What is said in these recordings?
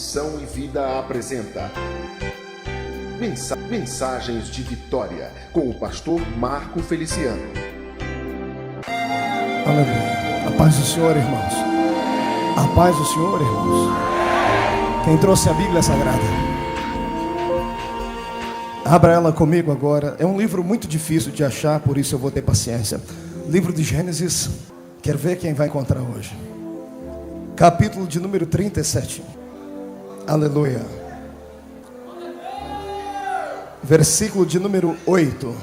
Missão e Vida apresenta Mensagens de Vitória, com o pastor Marco Feliciano. Aleluia. A paz do Senhor, irmãos. A paz do Senhor, irmãos. Quem trouxe a Bíblia Sagrada? Abra ela comigo agora. É um livro muito difícil de achar, por isso eu vou ter paciência. Livro de Gênesis. Quero ver quem vai encontrar hoje. Capítulo de número 37. Aleluia. Versículo de número 8.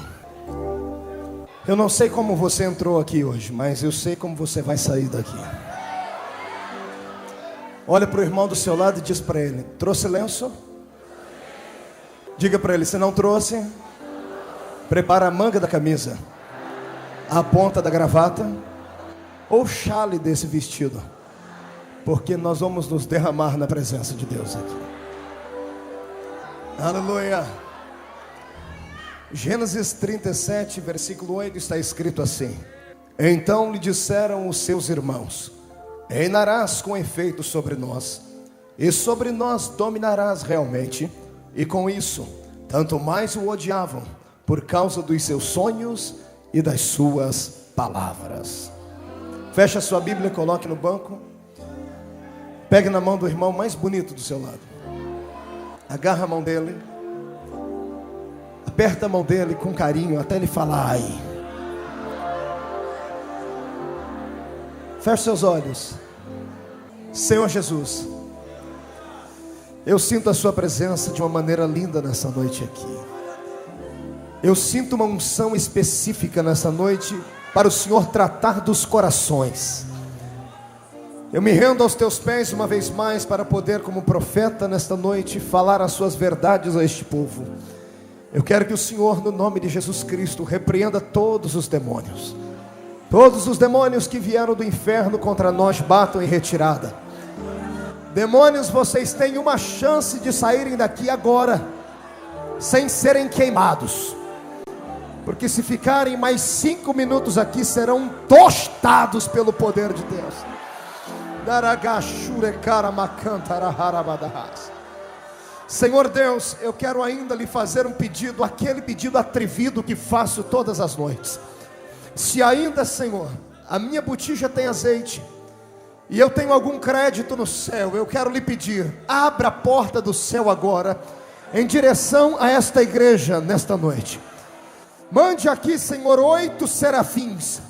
Eu não sei como você entrou aqui hoje, mas eu sei como você vai sair daqui. Olha para o irmão do seu lado e diz para ele: trouxe lenço? Diga para ele: se não trouxe, prepara a manga da camisa, a ponta da gravata ou o chale desse vestido, porque nós vamos nos derramar na presença de Deus aqui. Aleluia. Gênesis 37, versículo 8, está escrito assim: então lhe disseram os seus irmãos: reinarás com efeito sobre nós, e sobre nós dominarás realmente. E com isso, tanto mais o odiavam, por causa dos seus sonhos e das suas palavras. Feche a sua Bíblia e coloque no banco. Pegue na mão do irmão mais bonito do seu lado. Agarra a mão dele. Aperta a mão dele com carinho até ele falar ai. Feche seus olhos. Senhor Jesus, eu sinto a sua presença de uma maneira linda nessa noite aqui. Eu sinto uma unção específica nessa noite para o Senhor tratar dos corações. Eu me rendo aos teus pés uma vez mais para poder, como profeta nesta noite, falar as suas verdades a este povo. Eu quero que o Senhor, no nome de Jesus Cristo, repreenda todos os demônios. Todos os demônios que vieram do inferno contra nós batam em retirada. Demônios, vocês têm uma chance de saírem daqui agora, sem serem queimados. Porque se ficarem mais 5 minutos aqui, serão tostados pelo poder de Deus. Senhor Deus, eu quero ainda lhe fazer um pedido, aquele pedido atrevido que faço todas as noites. Se ainda, Senhor, a minha botija tem azeite e eu tenho algum crédito no céu, eu quero lhe pedir: abra a porta do céu agora, em direção a esta igreja nesta noite. Mande aqui, Senhor, 8 serafins,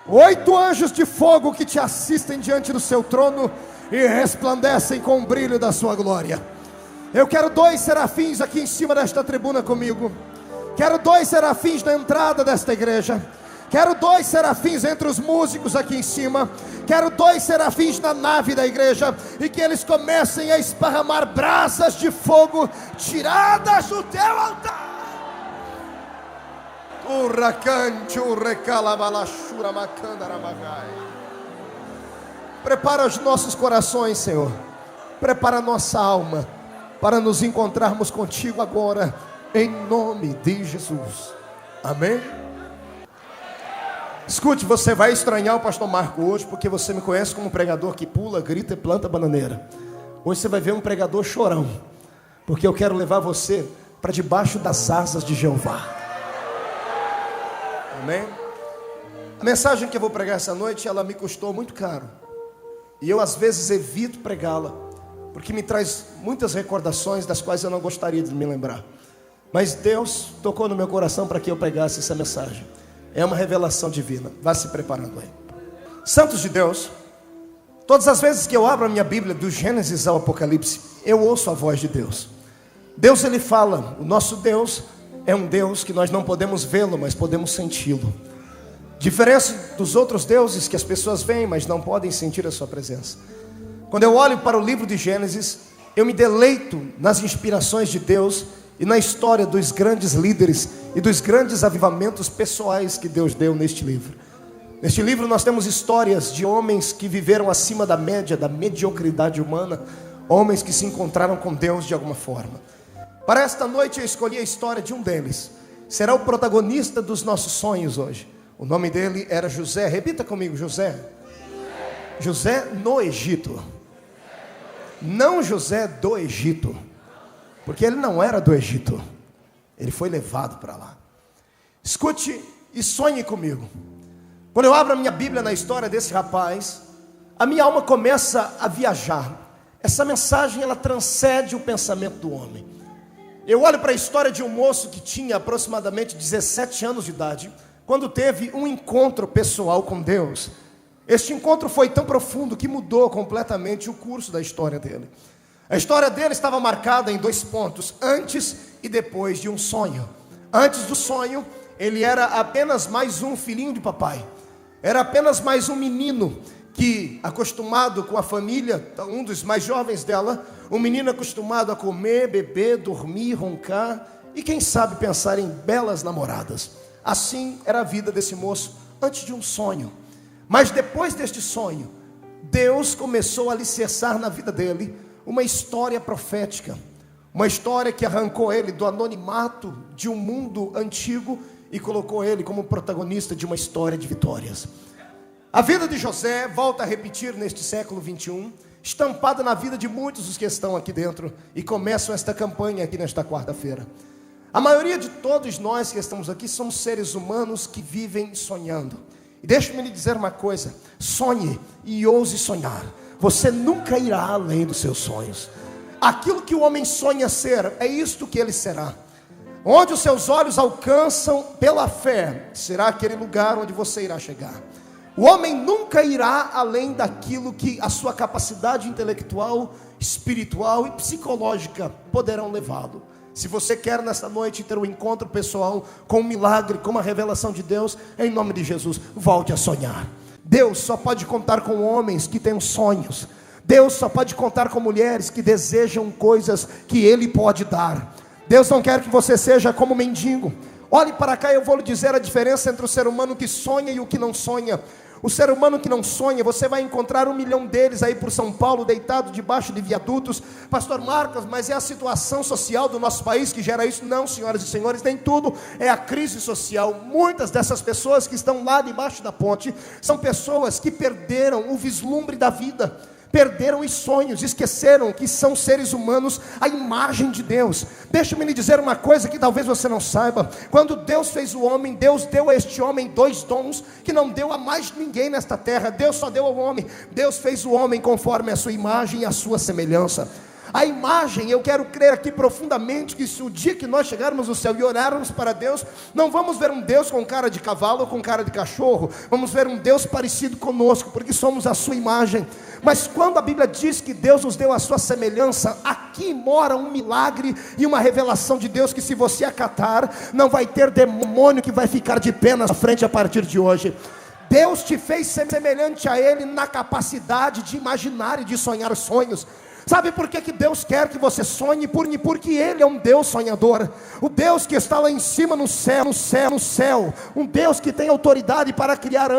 8 anjos de fogo que te assistem diante do seu trono e resplandecem com o brilho da sua glória. Eu quero 2 serafins aqui em cima desta tribuna comigo. Quero 2 serafins na entrada desta igreja. Quero 2 serafins entre os músicos aqui em cima. Quero 2 serafins na nave da igreja. E que eles comecem a esparramar brasas de fogo tiradas do teu altar. Prepara os nossos corações, Senhor. Prepara a nossa alma para nos encontrarmos contigo agora, em nome de Jesus. Amém? Escute, você vai estranhar o pastor Marco hoje, porque você me conhece como um pregador que pula, grita e planta bananeira. Hoje você vai ver um pregador chorão, porque eu quero levar você para debaixo das asas de Jeová. Amém? A mensagem que eu vou pregar essa noite, ela me custou muito caro. E eu às vezes evito pregá-la, porque me traz muitas recordações das quais eu não gostaria de me lembrar. Mas Deus tocou no meu coração para que eu pregasse essa mensagem. É uma revelação divina. Vá se preparando aí. Santos de Deus, todas as vezes que eu abro a minha Bíblia, do Gênesis ao Apocalipse, eu ouço a voz de Deus. Deus, ele fala. O nosso Deus é um Deus que nós não podemos vê-lo, mas podemos senti-lo. Diferente dos outros deuses que as pessoas veem, mas não podem sentir a sua presença. Quando eu olho para o livro de Gênesis, eu me deleito nas inspirações de Deus e na história dos grandes líderes e dos grandes avivamentos pessoais que Deus deu neste livro. Neste livro nós temos histórias de homens que viveram acima da média, da mediocridade humana, homens que se encontraram com Deus de alguma forma. Para esta noite eu escolhi a história de um deles. Será o protagonista dos nossos sonhos hoje. O nome dele era José. Repita comigo: José. José no Egito. Não José do Egito, porque ele não era do Egito, ele foi levado para lá. Escute e sonhe comigo. Quando eu abro a minha Bíblia na história desse rapaz, a minha alma começa a viajar. Essa mensagem, ela transcende o pensamento do homem. Eu olho para a história de um moço que tinha aproximadamente 17 anos de idade, quando teve um encontro pessoal com Deus. Este encontro foi tão profundo que mudou completamente o curso da história dele. A história dele estava marcada em 2 pontos: antes e depois de um sonho. Antes do sonho, ele era apenas mais um filhinho de papai. Era apenas mais um menino que, acostumado com a família, um dos mais jovens dela, um menino acostumado a comer, beber, dormir, roncar e quem sabe pensar em belas namoradas. Assim era a vida desse moço antes de um sonho. Mas depois deste sonho, Deus começou a alicerçar na vida dele uma história profética. Uma história que arrancou ele do anonimato de um mundo antigo e colocou ele como protagonista de uma história de vitórias. A vida de José volta a repetir neste século 21, estampada na vida de muitos dos que estão aqui dentro e começam esta campanha aqui nesta quarta-feira. A maioria de todos nós que estamos aqui somos seres humanos que vivem sonhando. E deixe-me lhe dizer uma coisa: sonhe e ouse sonhar. Você nunca irá além dos seus sonhos. Aquilo que o homem sonha ser, é isto que ele será. Onde os seus olhos alcançam pela fé, será aquele lugar onde você irá chegar. O homem nunca irá além daquilo que a sua capacidade intelectual, espiritual e psicológica poderão levá-lo. Se você quer nesta noite ter um encontro pessoal com um milagre, com uma revelação de Deus, em nome de Jesus, volte a sonhar. Deus só pode contar com homens que têm sonhos. Deus só pode contar com mulheres que desejam coisas que Ele pode dar. Deus não quer que você seja como mendigo. Olhe para cá, eu vou lhe dizer a diferença entre o ser humano que sonha e o que não sonha. O ser humano que não sonha, você vai encontrar 1 milhão deles aí por São Paulo, deitado debaixo de viadutos. Pastor Marcos, mas é a situação social do nosso país que gera isso? Não, senhoras e senhores, nem tudo é a crise social. Muitas dessas pessoas que estão lá debaixo da ponte são pessoas que perderam o vislumbre da vida, perderam os sonhos, esqueceram que são seres humanos à imagem de Deus. Deixa-me lhe dizer uma coisa que talvez você não saiba. Quando Deus fez o homem, Deus deu a este homem 2 dons que não deu a mais ninguém nesta terra. Deus só deu ao homem. Deus fez o homem conforme a sua imagem e a sua semelhança. A imagem, eu quero crer aqui profundamente que se o dia que nós chegarmos no céu e orarmos para Deus, não vamos ver um Deus com cara de cavalo ou com cara de cachorro. Vamos ver um Deus parecido conosco, porque somos a sua imagem. Mas quando a Bíblia diz que Deus nos deu a sua semelhança, aqui mora um milagre e uma revelação de Deus que, se você acatar, não vai ter demônio que vai ficar de pé na frente a partir de hoje. Deus te fez semelhante a Ele na capacidade de imaginar e de sonhar sonhos. Sabe por que Deus quer que você sonhe? Porque Ele é um Deus sonhador. O Deus que está lá em cima no céu. Um Deus que tem autoridade para criar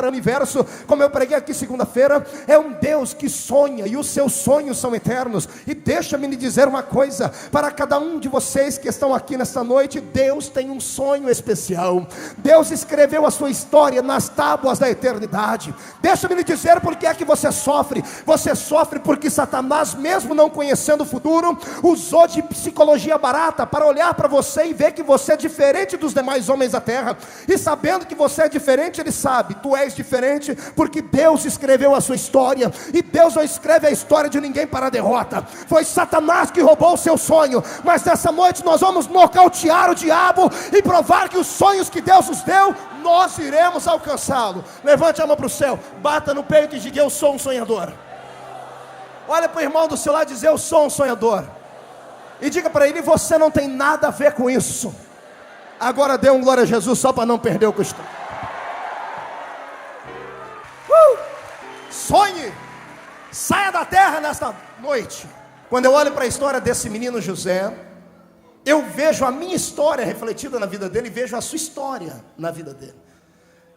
universo. Como eu preguei aqui segunda-feira, é um Deus que sonha e os seus sonhos são eternos. E deixa-me lhe dizer uma coisa, para cada um de vocês que estão aqui nesta noite, Deus tem um sonho especial. Deus escreveu a sua história nas tábuas da eternidade. Deixa-me lhe dizer por que é que você sofre. Você sofre porque Satanás, mesmo não conhecendo o futuro, usou de psicologia barata para olhar para você e ver que você é diferente dos demais homens da terra. E sabendo que você é diferente, ele sabe, tu és diferente porque Deus escreveu a sua história. E Deus não escreve a história de ninguém para a derrota. Foi Satanás que roubou o seu sonho, mas nessa noite nós vamos nocautear o diabo e provar que os sonhos que Deus nos deu, nós iremos alcançá-lo. Levante a mão para o céu, bata no peito e diga: eu sou um sonhador. Olha para o irmão do seu lado e diz: eu sou um sonhador. E diga para ele: você não tem nada a ver com isso. Agora dê um glória a Jesus só para não perder o costume. Sonhe. Saia da terra nesta noite. Quando eu olho para a história desse menino José, eu vejo a minha história refletida na vida dele e vejo a sua história na vida dele.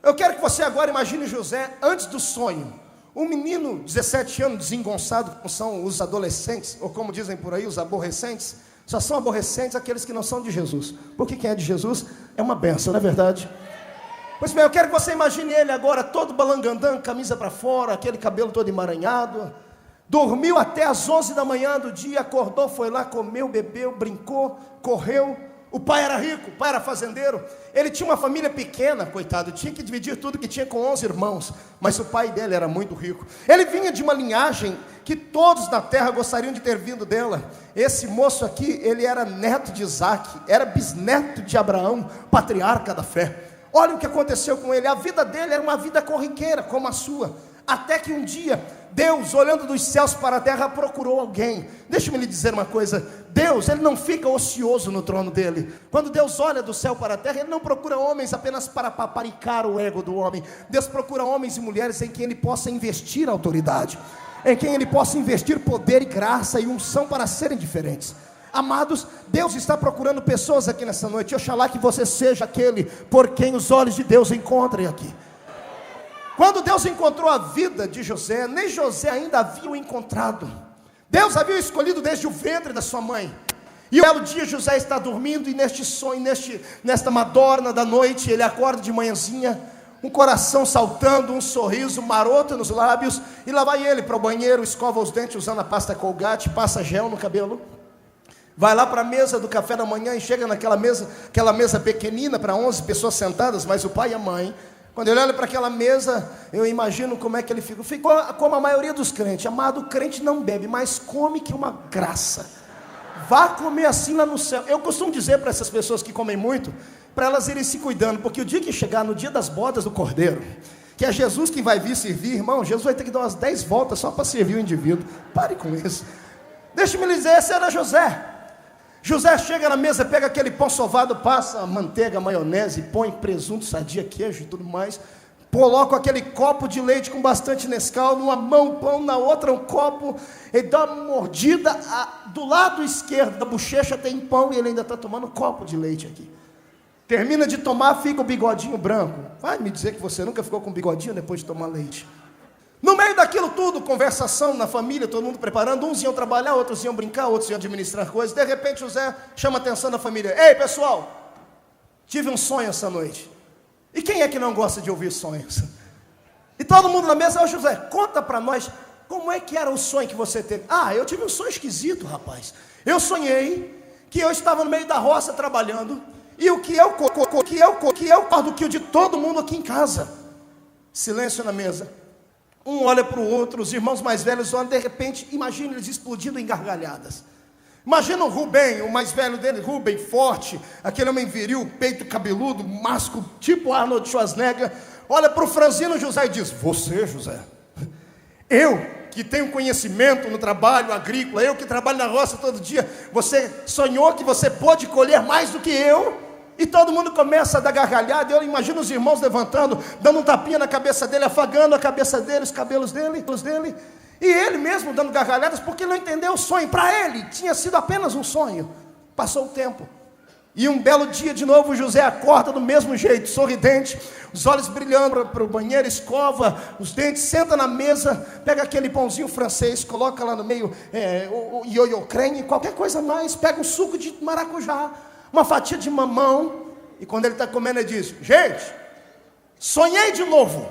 Eu quero que você agora imagine José antes do sonho. Um menino, 17 anos, desengonçado, como são os adolescentes, ou como dizem por aí, os aborrecentes. Só são aborrecentes aqueles que não são de Jesus, porque quem é de Jesus é uma benção, não é verdade? Pois bem, eu quero que você imagine ele agora todo balangandã, camisa para fora, aquele cabelo todo emaranhado, Dormiu até as 11 da manhã do dia, acordou, foi lá, comeu, bebeu, brincou, correu. O pai era rico, o pai era fazendeiro. Ele tinha uma família pequena, coitado, tinha que dividir tudo que tinha com 11 irmãos. Mas o pai dele era muito rico. Ele vinha de uma linhagem que todos na terra gostariam de ter vindo dela. Esse moço aqui, ele era neto de Isaac, era bisneto de Abraão, patriarca da fé. Olha o que aconteceu com ele. A vida dele era uma vida corriqueira, como a sua. Até que um dia, Deus, olhando dos céus para a terra, procurou alguém. Deixa-me lhe dizer uma coisa. Deus, Ele não fica ocioso no trono dele. Quando Deus olha do céu para a terra, Ele não procura homens apenas para paparicar o ego do homem. Deus procura homens e mulheres em quem Ele possa investir autoridade, em quem Ele possa investir poder e graça e unção para serem diferentes. Amados, Deus está procurando pessoas aqui nessa noite. Oxalá que você seja aquele por quem os olhos de Deus encontrem aqui. Quando Deus encontrou a vida de José, nem José ainda havia o encontrado. Deus havia o escolhido desde o ventre da sua mãe. E um belo dia José está dormindo, e neste sonho, nesta madorna da noite, ele acorda de manhãzinha, um coração saltando, um sorriso maroto nos lábios, e lá vai ele para o banheiro, escova os dentes usando a pasta Colgate, passa gel no cabelo, vai lá para a mesa do café da manhã e chega naquela mesa, aquela mesa pequenina para 11 pessoas sentadas, mas o pai e a mãe. Quando ele olha para aquela mesa, eu imagino como é que ele fica. Ficou como a maioria dos crentes. Amado, o crente não bebe, mas come que é uma graça. Vá comer assim lá no céu. Eu costumo dizer para essas pessoas que comem muito, para elas irem se cuidando, porque o dia que chegar, no dia das bodas do Cordeiro, que é Jesus quem vai vir servir, irmão, Jesus vai ter que dar umas 10 voltas só para servir o indivíduo. Pare com isso. Deixa-me lhe dizer, esse era José. José chega na mesa, pega aquele pão sovado, passa manteiga, maionese, põe presunto, sadia, queijo e tudo mais. Coloca aquele copo de leite com bastante Nescau, numa mão pão, na outra um copo. Ele dá uma mordida, do lado esquerdo da bochecha tem pão e ele ainda está tomando um copo de leite aqui. Termina de tomar, fica o bigodinho branco. Vai me dizer que você nunca ficou com bigodinho depois de tomar leite. No meio daquilo tudo, conversação na família, todo mundo preparando, uns iam trabalhar, outros iam brincar, outros iam administrar coisas. De repente José chama a atenção da família. Ei pessoal, tive um sonho essa noite. E quem é que não gosta de ouvir sonhos? E todo mundo na mesa, José, conta para nós, como é que era o sonho que você teve? Eu tive um sonho esquisito, rapaz. Eu sonhei que eu estava no meio da roça trabalhando, e o que eu do que o de todo mundo aqui em casa. Silêncio na mesa. Um olha para o outro, os irmãos mais velhos olham, de repente, imagina eles explodindo em gargalhadas. Imagina o Rubem, o mais velho dele, Rubem, forte, aquele homem viril, peito cabeludo, másculo, tipo Arnold Schwarzenegger, olha para o franzino José e diz, você, José, eu que tenho conhecimento no trabalho agrícola, eu que trabalho na roça todo dia, você sonhou que você pôde colher mais do que eu? E todo mundo começa a dar gargalhada. Eu imagino os irmãos levantando, dando um tapinha na cabeça dele, afagando a cabeça dele, os cabelos dele, e ele mesmo dando gargalhadas, porque ele não entendeu o sonho. Para ele tinha sido apenas um sonho. Passou o tempo, e um belo dia de novo José acorda do mesmo jeito, sorridente, os olhos brilhando para o banheiro, escova os dentes, senta na mesa, pega aquele pãozinho francês, coloca lá no meio o ioiô creme, qualquer coisa mais, pega um suco de maracujá, uma fatia de mamão, e quando ele está comendo ele diz, gente, sonhei de novo.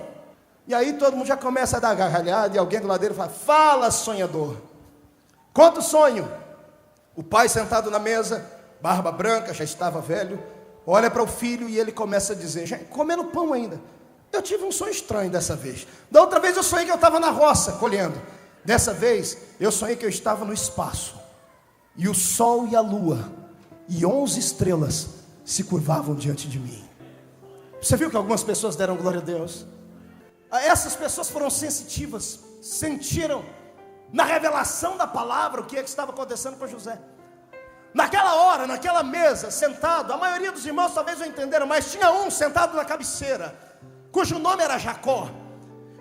E aí todo mundo já começa a dar gargalhada, e alguém do lado dele fala, fala sonhador, conta o sonho. O pai sentado na mesa, barba branca, já estava velho, olha para o filho e ele começa a dizer, gente, comendo pão ainda, eu tive um sonho estranho dessa vez. Da outra vez eu sonhei que eu estava na roça colhendo, dessa vez eu sonhei que eu estava no espaço, e o sol e a lua e 11 estrelas se curvavam diante de mim. Você viu que algumas pessoas deram glória a Deus? Essas pessoas foram sensitivas, sentiram na revelação da palavra o que estava acontecendo com José. Naquela hora, naquela mesa, sentado, a maioria dos irmãos talvez não entenderam, mas tinha um sentado na cabeceira, cujo nome era Jacó.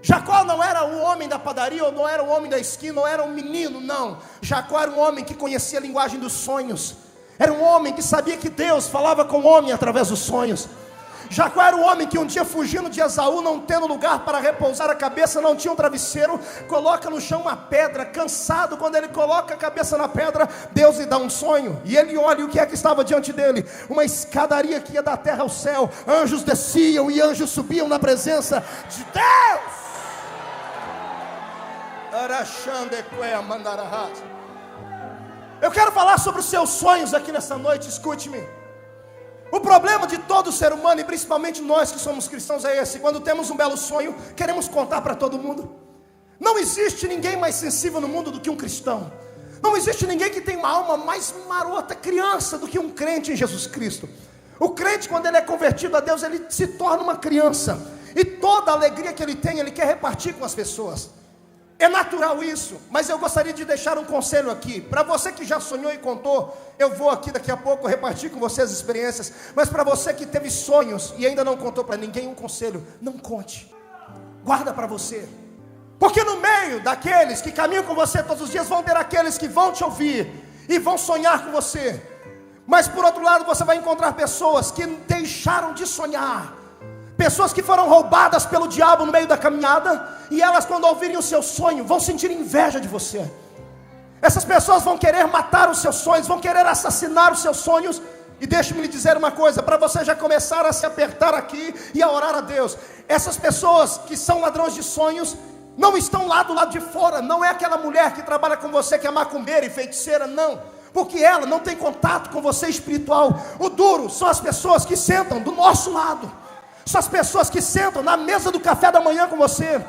Jacó não era o homem da padaria, ou não era o homem da esquina, não era um menino, não. Jacó era um homem que conhecia a linguagem dos sonhos. Era um homem que sabia que Deus falava com o homem através dos sonhos. Jacó era o homem que um dia, fugindo de Esaú, não tendo lugar para repousar a cabeça, não tinha um travesseiro, coloca no chão uma pedra, cansado. Quando ele coloca a cabeça na pedra, Deus lhe dá um sonho, e ele olha, e o que é que estava diante dele? Uma escadaria que ia da terra ao céu, anjos desciam e anjos subiam na presença de Deus. Eu quero falar sobre os seus sonhos aqui nessa noite, escute-me. O problema de todo ser humano, e principalmente nós que somos cristãos, é esse: quando temos um belo sonho, queremos contar para todo mundo. Não existe ninguém mais sensível no mundo do que um cristão. Não existe ninguém que tem uma alma mais marota, criança, do que um crente em Jesus Cristo. O crente, quando ele é convertido a Deus, ele se torna uma criança, e toda a alegria que ele tem, ele quer repartir com as pessoas. É natural isso, mas eu gostaria de deixar um conselho aqui. Para você que já sonhou e contou, eu vou aqui daqui a pouco repartir com você as experiências. Mas para você que teve sonhos e ainda não contou para ninguém, um conselho: não conte, guarda para você. Porque no meio daqueles que caminham com você todos os dias, vão ter aqueles que vão te ouvir e vão sonhar com você. Mas por outro lado, você vai encontrar pessoas que deixaram de sonhar, pessoas que foram roubadas pelo diabo no meio da caminhada, e elas, quando ouvirem o seu sonho, vão sentir inveja de você. Essas pessoas vão querer matar os seus sonhos, vão querer assassinar os seus sonhos. E deixe-me lhe dizer uma coisa, para você já começar a se apertar aqui e a orar a Deus: essas pessoas que são ladrões de sonhos não estão lá do lado de fora. Não é aquela mulher que trabalha com você, que é macumbeira e feiticeira, não, porque ela não tem contato com você espiritual. O duro são as pessoas que sentam do nosso lado, são as pessoas que sentam na mesa do café da manhã com você,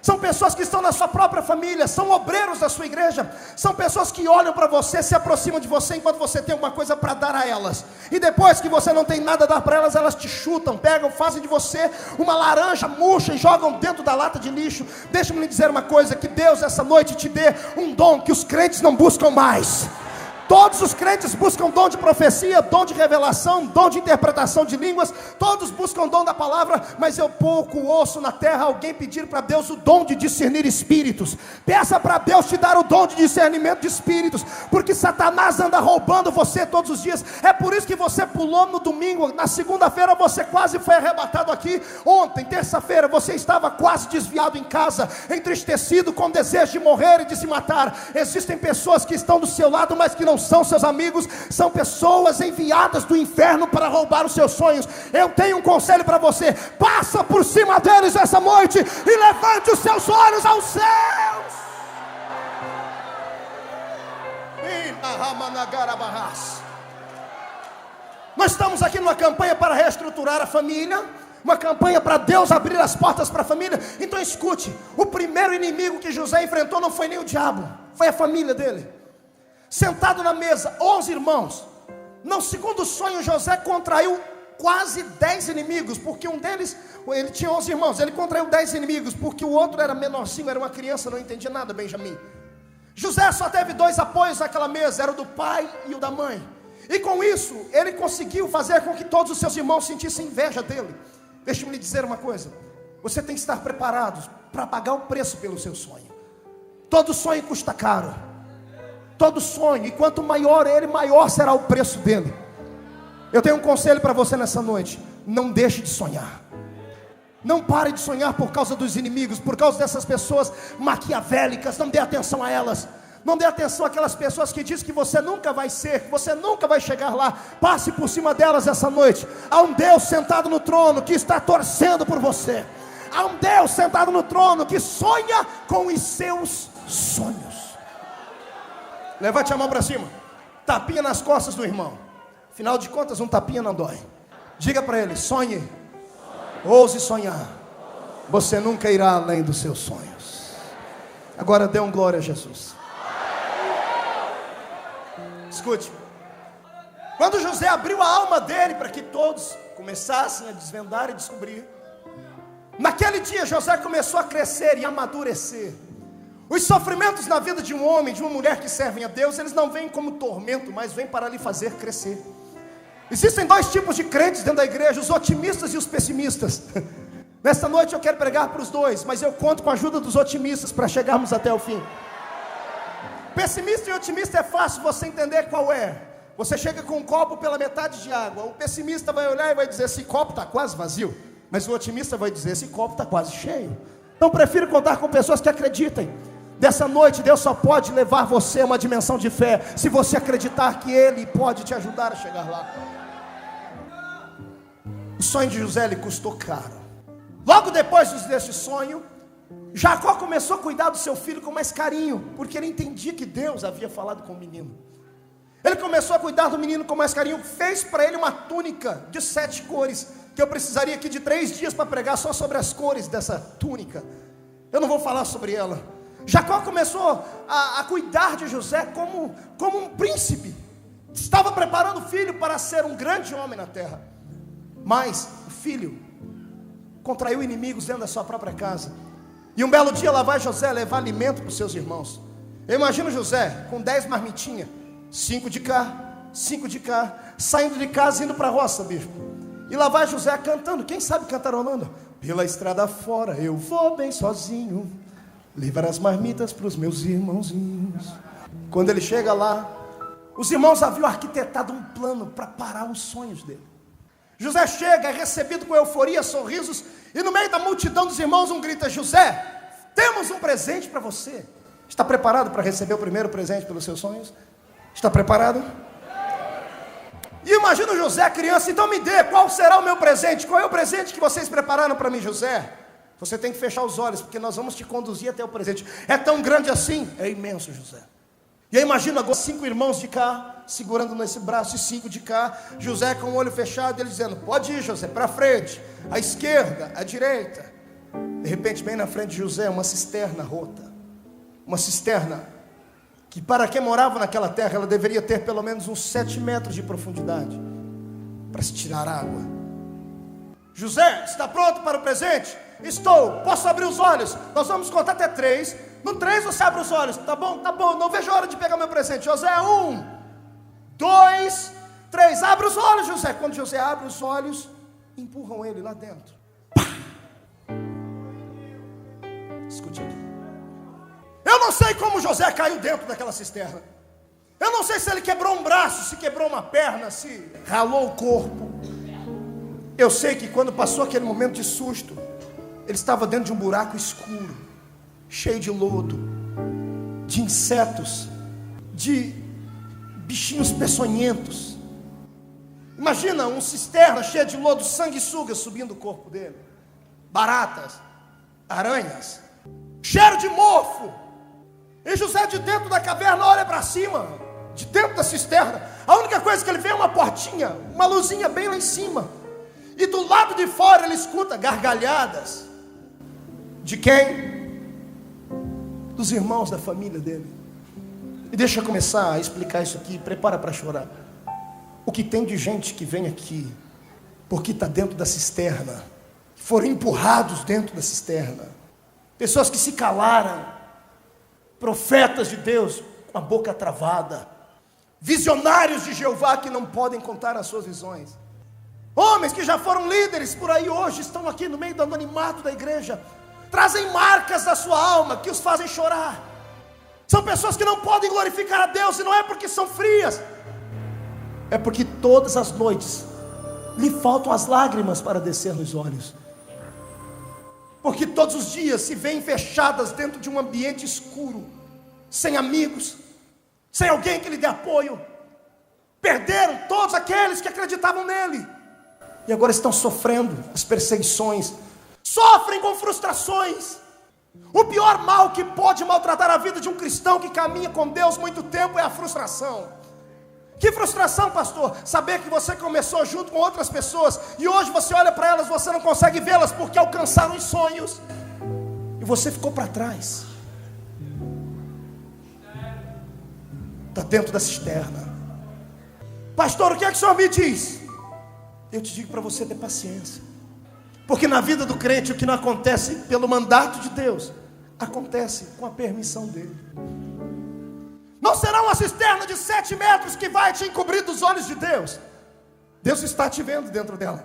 são pessoas que estão na sua própria família, são obreiros da sua igreja, são pessoas que olham para você, se aproximam de você enquanto você tem alguma coisa para dar a elas, e depois que você não tem nada a dar para elas, elas te chutam, pegam, fazem de você uma laranja murcha e jogam dentro da lata de lixo. Deixa-me lhe dizer uma coisa: que Deus essa noite te dê um dom que os crentes não buscam mais. Todos os crentes buscam dom de profecia, dom de revelação, dom de interpretação de línguas. Todos buscam dom da palavra, mas eu pouco ouço na terra alguém pedir para Deus o dom de discernir espíritos. Peça para Deus te dar o dom de discernimento de espíritos, porque Satanás anda roubando você todos os dias. É por isso que você pulou no domingo, na segunda-feira você quase foi arrebatado aqui. Ontem, terça-feira, você estava quase desviado em casa, entristecido, com desejo de morrer e de se matar. Existem pessoas que estão do seu lado, mas que não são seus amigos, são pessoas enviadas do inferno para roubar os seus sonhos. Eu tenho um conselho para você: passa por cima deles essa noite e levante os seus olhos aos céus. Nós estamos aqui numa campanha para reestruturar a família, uma campanha para Deus abrir as portas para a família. Então escute: o primeiro inimigo que José enfrentou não foi nem o diabo, foi a família dele. Sentado na mesa, 11 irmãos. No segundo sonho, José contraiu quase 10 inimigos, porque um deles, ele tinha 11 irmãos, ele contraiu 10 inimigos, porque o outro era menorzinho, era uma criança, não entendia nada, Benjamim. José só teve 2 apoios naquela mesa, era o do pai e o da mãe. E com isso, ele conseguiu fazer com que todos os seus irmãos sentissem inveja dele. Deixe-me lhe dizer uma coisa: você tem que estar preparado para pagar o preço pelo seu sonho. Todo sonho custa caro. Todo sonho, e quanto maior ele, maior será o preço dele. Eu tenho um conselho para você nessa noite: não deixe de sonhar. Não pare de sonhar por causa dos inimigos, por causa dessas pessoas maquiavélicas. Não dê atenção a elas. Não dê atenção àquelas pessoas que dizem que você nunca vai ser, que você nunca vai chegar lá. Passe por cima delas essa noite. Há um Deus sentado no trono que está torcendo por você. Há um Deus sentado no trono que sonha com os seus sonhos. Levante a mão para cima. Tapinha nas costas do irmão. Afinal de contas, um tapinha não dói. Diga para ele: sonhe. Ouse sonhar. Você nunca irá além dos seus sonhos. Agora dê um glória a Jesus. Escute. Quando José abriu a alma dele para que todos começassem a desvendar e descobrir, naquele dia José começou a crescer e amadurecer. Os sofrimentos na vida de um homem, de uma mulher que servem a Deus, eles não vêm como tormento, mas vêm para lhe fazer crescer. Existem 2 tipos de crentes dentro da igreja: os otimistas e os pessimistas. Nesta noite eu quero pregar para os 2, mas eu conto com a ajuda dos otimistas para chegarmos até o fim. Pessimista e otimista é fácil você entender qual é. Você chega com um copo pela metade de água. O pessimista vai olhar e vai dizer: esse copo está quase vazio. Mas o otimista vai dizer: esse copo está quase cheio. Então prefiro contar com pessoas que acreditem. Dessa noite Deus só pode levar você a uma dimensão de fé se você acreditar que Ele pode te ajudar a chegar lá. O sonho de José lhe custou caro. Logo depois desse sonho, Jacó começou a cuidar do seu filho com mais carinho, porque ele entendia que Deus havia falado com o menino. Ele começou a cuidar do menino com mais carinho, fez para ele uma túnica de 7 cores, que eu precisaria aqui de 3 dias para pregar só sobre as cores dessa túnica. Eu não vou falar sobre ela. Jacó começou a cuidar de José como um príncipe. Estava preparando o filho para ser um grande homem na terra. Mas o filho contraiu inimigos dentro da sua própria casa. E um belo dia lá vai José levar alimento para os seus irmãos. Eu imagino José com 10 marmitinhas, 5 de cá, 5 de cá, saindo de casa e indo para a roça, bispo. E lá vai José cantando, quem sabe cantarolando? Pela estrada fora eu vou bem sozinho, levar as marmitas para os meus irmãozinhos. Quando ele chega lá, os irmãos haviam arquitetado um plano para parar os sonhos dele. José chega, é recebido com euforia, sorrisos, e no meio da multidão dos irmãos um grita: José, temos um presente para você. Está preparado para receber o primeiro presente pelos seus sonhos? Está preparado? E imagina o José, criança, então me dê, qual será o meu presente? Qual é o presente que vocês prepararam para mim, José? Você tem que fechar os olhos, porque nós vamos te conduzir até o presente. É tão grande assim? É imenso, José. E aí imagina agora 5 irmãos de cá, segurando nesse braço, e 5 de cá, José com o olho fechado, ele dizendo: pode ir, José, para frente, à esquerda, à direita. De repente, bem na frente de José, uma cisterna rota. Uma cisterna que para quem morava naquela terra, ela deveria ter pelo menos uns 7 metros de profundidade, para se tirar água. José, está pronto para o presente? Estou, posso abrir os olhos? Nós vamos contar até 3. No 3 você abre os olhos, tá bom, não vejo a hora de pegar meu presente. José, 1, 2, 3, abre os olhos, José. Quando José abre os olhos, empurram ele lá dentro. Pá! Escute aqui. Eu não sei como José caiu dentro daquela cisterna. Eu não sei se ele quebrou um braço, se quebrou uma perna, se ralou o corpo. Eu sei que quando passou aquele momento de susto, ele estava dentro de um buraco escuro, cheio de lodo, de insetos, de bichinhos peçonhentos. Imagina uma cisterna cheia de lodo, sanguessuga subindo o corpo dele, baratas, aranhas, cheiro de mofo. E José, de dentro da caverna, olha para cima, de dentro da cisterna. A única coisa que ele vê é uma portinha, uma luzinha bem lá em cima. E do lado de fora ele escuta gargalhadas. De quem? Dos irmãos da família dele. E deixa eu começar a explicar isso aqui. Prepara para chorar. O que tem de gente que vem aqui porque está dentro da cisterna, foram empurrados dentro da cisterna, pessoas que se calaram, profetas de Deus com a boca travada, visionários de Jeová que não podem contar as suas visões, homens que já foram líderes por aí, hoje estão aqui no meio do anonimato da igreja, trazem marcas da sua alma que os fazem chorar. São pessoas que não podem glorificar a Deus, e não é porque são frias, é porque todas as noites lhe faltam as lágrimas para descer nos olhos, porque todos os dias se veem fechadas dentro de um ambiente escuro, sem amigos, sem alguém que lhe dê apoio. Perderam todos aqueles que acreditavam nele, e agora estão sofrendo as perseguições, sofrem com frustrações. O pior mal que pode maltratar a vida de um cristão que caminha com Deus muito tempo é a frustração. Que frustração, pastor? Saber que você começou junto com outras pessoas e hoje você olha para elas, você não consegue vê-las porque alcançaram os sonhos e você ficou para trás. Está dentro da cisterna. Pastor, o que é que o senhor me diz? Eu te digo para você ter paciência, porque na vida do crente o que não acontece pelo mandato de Deus, acontece com a permissão dele. Não será uma cisterna de 7 metros que vai te encobrir dos olhos de Deus. Deus está te vendo dentro dela.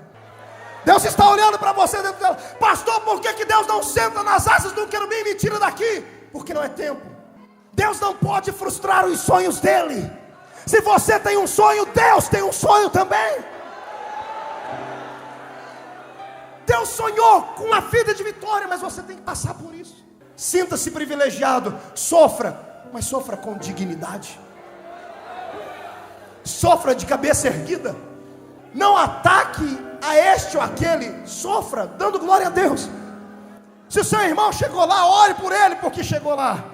Deus está olhando para você dentro dela. Pastor, por que Deus não senta nas asas do querubim e me tira daqui? Porque não é tempo. Deus não pode frustrar os sonhos dele. Se você tem um sonho, Deus tem um sonho também. Deus sonhou com uma vida de vitória, mas você tem que passar por isso. Sinta-se privilegiado, sofra, mas sofra com dignidade. Sofra de cabeça erguida. Não ataque a este ou aquele. Sofra dando glória a Deus. Se o seu irmão chegou lá, ore por ele porque chegou lá.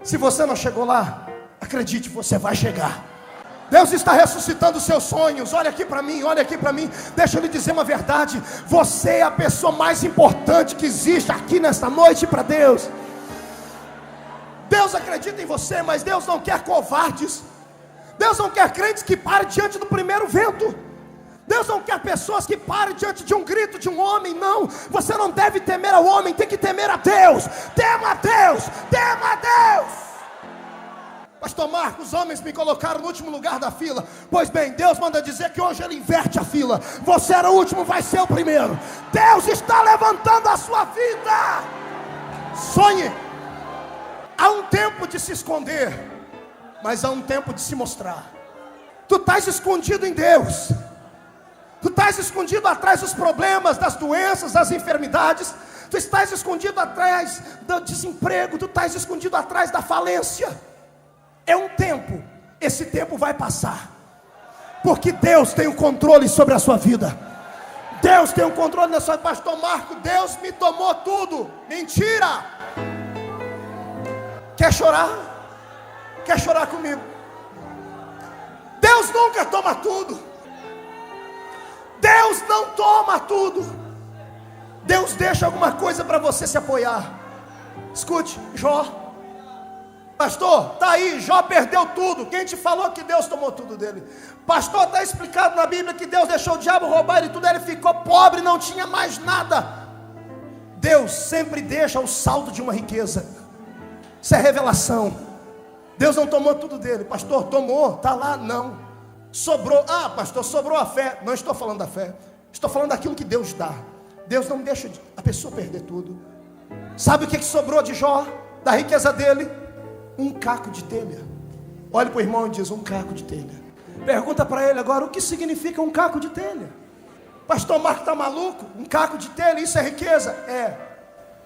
Se você não chegou lá, acredite, você vai chegar. Deus está ressuscitando os seus sonhos. Olha aqui para mim, olha aqui para mim. Deixa eu lhe dizer uma verdade. Você é a pessoa mais importante que existe aqui nesta noite para Deus. Deus acredita em você, mas Deus não quer covardes. Deus não quer crentes que parem diante do primeiro vento. Deus não quer pessoas que parem diante de um grito de um homem. Não, você não deve temer ao homem, tem que temer a Deus. Tema a Deus, tema a Deus. Pastor Marcos, os homens me colocaram no último lugar da fila. Pois bem, Deus manda dizer que hoje Ele inverte a fila. Você era o último, vai ser o primeiro. Deus está levantando a sua vida. Sonhe. Há um tempo de se esconder, mas há um tempo de se mostrar. Tu estás escondido em Deus. Tu estás escondido atrás dos problemas, das doenças, das enfermidades. Tu estás escondido atrás do desemprego. Tu estás escondido atrás da falência. É um tempo. Esse tempo vai passar. Porque Deus tem o controle sobre a sua vida. Deus tem o controle da sua vida. Pastor Marco, Deus me tomou tudo. Mentira. Quer chorar? Quer chorar comigo? Deus nunca toma tudo. Deus não toma tudo. Deus deixa alguma coisa para você se apoiar. Escute, Jó. Pastor, está aí, Jó perdeu tudo. Quem te falou que Deus tomou tudo dele? Pastor, está explicado na Bíblia que Deus deixou o diabo roubar ele tudo. Ele ficou pobre, não tinha mais nada. Deus sempre deixa o saldo de uma riqueza. Isso é revelação. Deus não tomou tudo dele. Pastor, tomou, está lá, não. Sobrou, pastor, sobrou a fé. Não estou falando da fé, estou falando daquilo que Deus dá. Deus não deixa a pessoa perder tudo. Sabe o que sobrou de Jó? Da riqueza dele? Um caco de telha. Olhe para o irmão e diz: um caco de telha. Pergunta para ele agora: o que significa um caco de telha? Pastor Marco está maluco? Um caco de telha, isso é riqueza? É.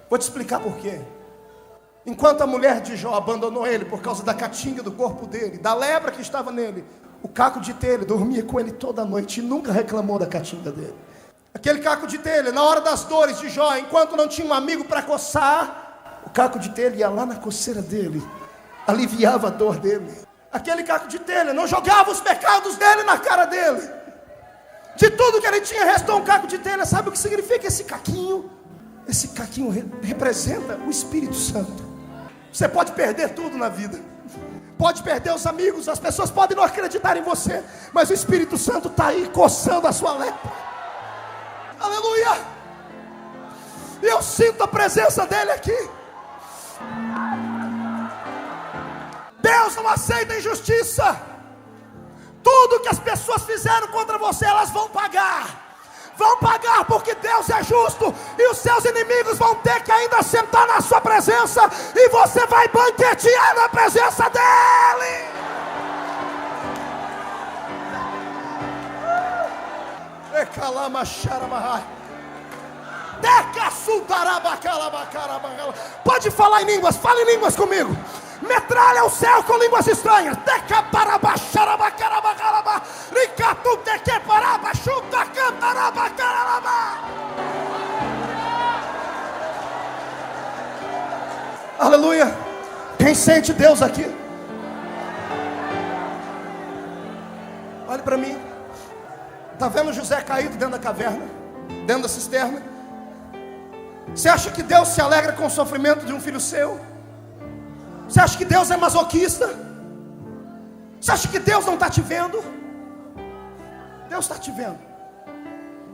Vou te explicar por quê. Enquanto a mulher de Jó abandonou ele por causa da catinga do corpo dele, da lepra que estava nele, o caco de telha dormia com ele toda noite e nunca reclamou da catinga dele. Aquele caco de telha, na hora das dores de Jó, enquanto não tinha um amigo para coçar, o caco de telha ia lá na coceira dele, aliviava a dor dele. Aquele caco de telha não jogava os pecados dele na cara dele. De tudo que ele tinha, restou um caco de telha. Sabe o que significa esse caquinho? Esse caquinho representa o Espírito Santo. Você pode perder tudo na vida. Pode perder os amigos, as pessoas podem não acreditar em você, mas o Espírito Santo está aí coçando a sua lepra. Aleluia! E eu sinto a presença dele aqui. Deus não aceita injustiça. Tudo que as pessoas fizeram contra você, elas vão pagar. Vão pagar, porque Deus é justo. E os seus inimigos vão ter que ainda sentar na sua presença, e você vai banquetear na presença dele. Pode falar em línguas, fale em línguas comigo. Metralha o céu com línguas estranhas. Aleluia. Quem sente Deus aqui? Olhe para mim. Está vendo José caído dentro da caverna, dentro da cisterna? Você acha que Deus se alegra com o sofrimento de um filho seu? Você acha que Deus é masoquista? Você acha que Deus não está te vendo? Deus está te vendo.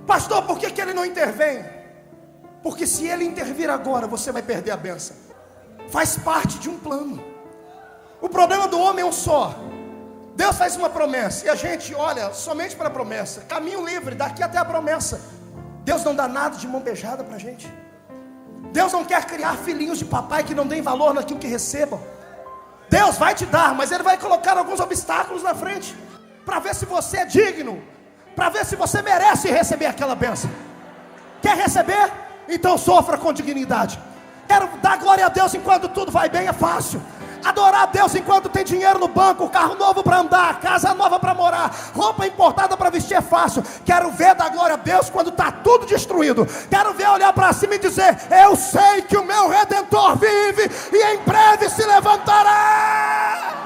Pastor, por que Ele não intervém? Porque se Ele intervir agora, você vai perder a bênção. Faz parte de um plano. O problema do homem é um só. Deus faz uma promessa e a gente olha somente para a promessa. Caminho livre, daqui até a promessa. Deus não dá nada de mão beijada para a gente. Deus não quer criar filhinhos de papai que não deem valor naquilo que recebam. Deus vai te dar, mas Ele vai colocar alguns obstáculos na frente, para ver se você é digno, para ver se você merece receber aquela bênção. Quer receber? Então sofra com dignidade. Quero dar glória a Deus enquanto tudo vai bem, é fácil. Adorar a Deus enquanto tem dinheiro no banco, carro novo para andar, casa nova para morar, roupa importada para vestir é fácil. Quero ver dar glória a Deus quando está tudo destruído. Quero ver olhar para cima e dizer: eu sei que o meu Redentor vive e em breve se levantará.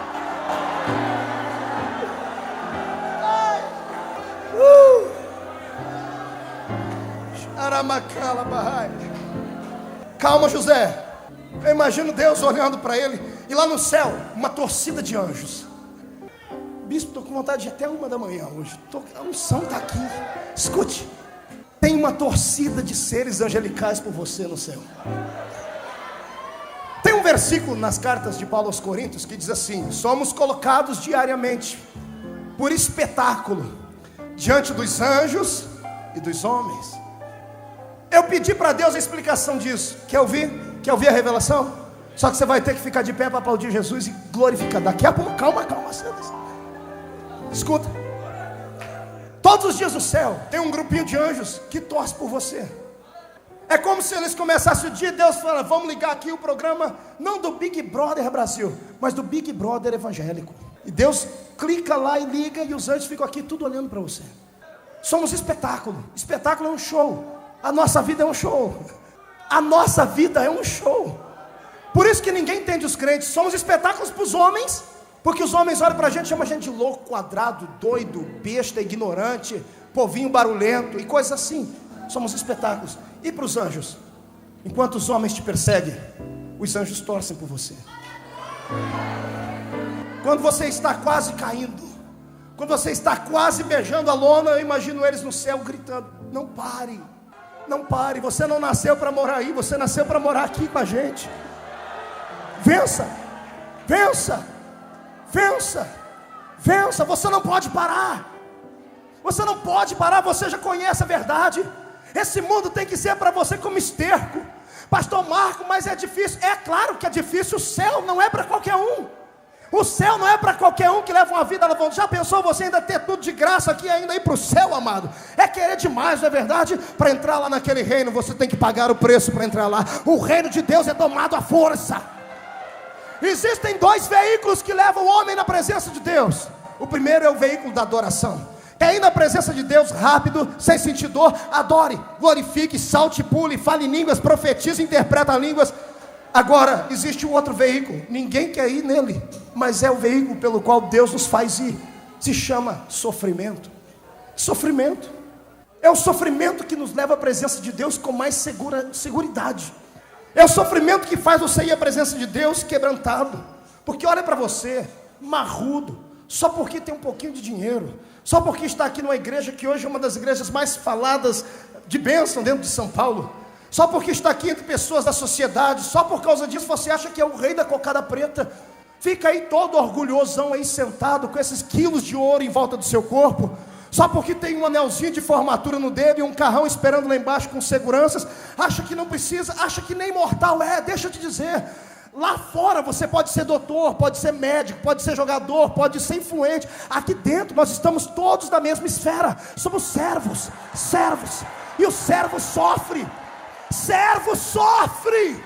Calma, José. Eu imagino Deus olhando para ele, e lá no céu, uma torcida de anjos. Bispo, estou com vontade de ir até 1h hoje. A unção está aqui. Escute, tem uma torcida de seres angelicais por você no céu. Tem um versículo nas cartas de Paulo aos Coríntios que diz assim: somos colocados diariamente por espetáculo diante dos anjos e dos homens. Eu pedi para Deus a explicação disso. Quer ouvir? Quer ouvir a revelação? Só que você vai ter que ficar de pé para aplaudir Jesus e glorificar. Daqui a pouco, calma. Escuta. Todos os dias no céu tem um grupinho de anjos que torce por você. É como se eles começassem o dia e Deus fala: vamos ligar aqui o programa, não do Big Brother Brasil, mas do Big Brother evangélico. E Deus clica lá e liga, e os anjos ficam aqui tudo olhando para você. Somos espetáculo. Espetáculo é um show. A nossa vida é um show. A nossa vida é um show. Por isso que ninguém entende os crentes. Somos espetáculos para os homens, porque os homens olham para a gente, chamam a gente de louco, quadrado, doido, besta, ignorante, povinho barulhento e coisas assim. Somos espetáculos. E para os anjos? Enquanto os homens te perseguem, os anjos torcem por você. Quando você está quase caindo, quando você está quase beijando a lona, eu imagino eles no céu gritando: não pare, não pare. Você não nasceu para morar aí, você nasceu para morar aqui com a gente. Vença, vença, vença, vença. Você não pode parar. Você não pode parar, você já conhece a verdade. Esse mundo tem que ser para você como esterco. Pastor Marco, mas é difícil. É claro que é difícil. O céu não é para qualquer um. O céu não é para qualquer um que leva uma vida lavando. Já pensou você ainda ter tudo de graça aqui, ainda ir para o céu, amado? É querer demais, não é verdade? Para entrar lá naquele reino, você tem que pagar o preço para entrar lá. O reino de Deus é tomado à força. Existem dois veículos que levam o homem na presença de Deus. O primeiro é o veículo da adoração. Quer ir na presença de Deus rápido, sem sentir dor? Adore, glorifique, salte, pule, fale línguas, profetize, interpreta línguas. Agora, existe um outro veículo. Ninguém quer ir nele, mas é o veículo pelo qual Deus nos faz ir. Se chama sofrimento. Sofrimento. É o sofrimento que nos leva à presença de Deus com mais seguridade. É o sofrimento que faz você ir à presença de Deus quebrantado. Porque olha para você, marrudo, só porque tem um pouquinho de dinheiro, só porque está aqui numa igreja que hoje é uma das igrejas mais faladas de bênção dentro de São Paulo, só porque está aqui entre pessoas da sociedade, só por causa disso você acha que é o rei da cocada preta. Fica aí todo orgulhosão aí sentado com esses quilos de ouro em volta do seu corpo, só porque tem um anelzinho de formatura no dedo e um carrão esperando lá embaixo com seguranças. Acha que não precisa, acha que nem mortal é. Deixa eu te dizer, lá fora você pode ser doutor, pode ser médico, pode ser jogador, pode ser influente. Aqui dentro nós estamos todos na mesma esfera. Somos servos. E o servo sofre. Servo sofre.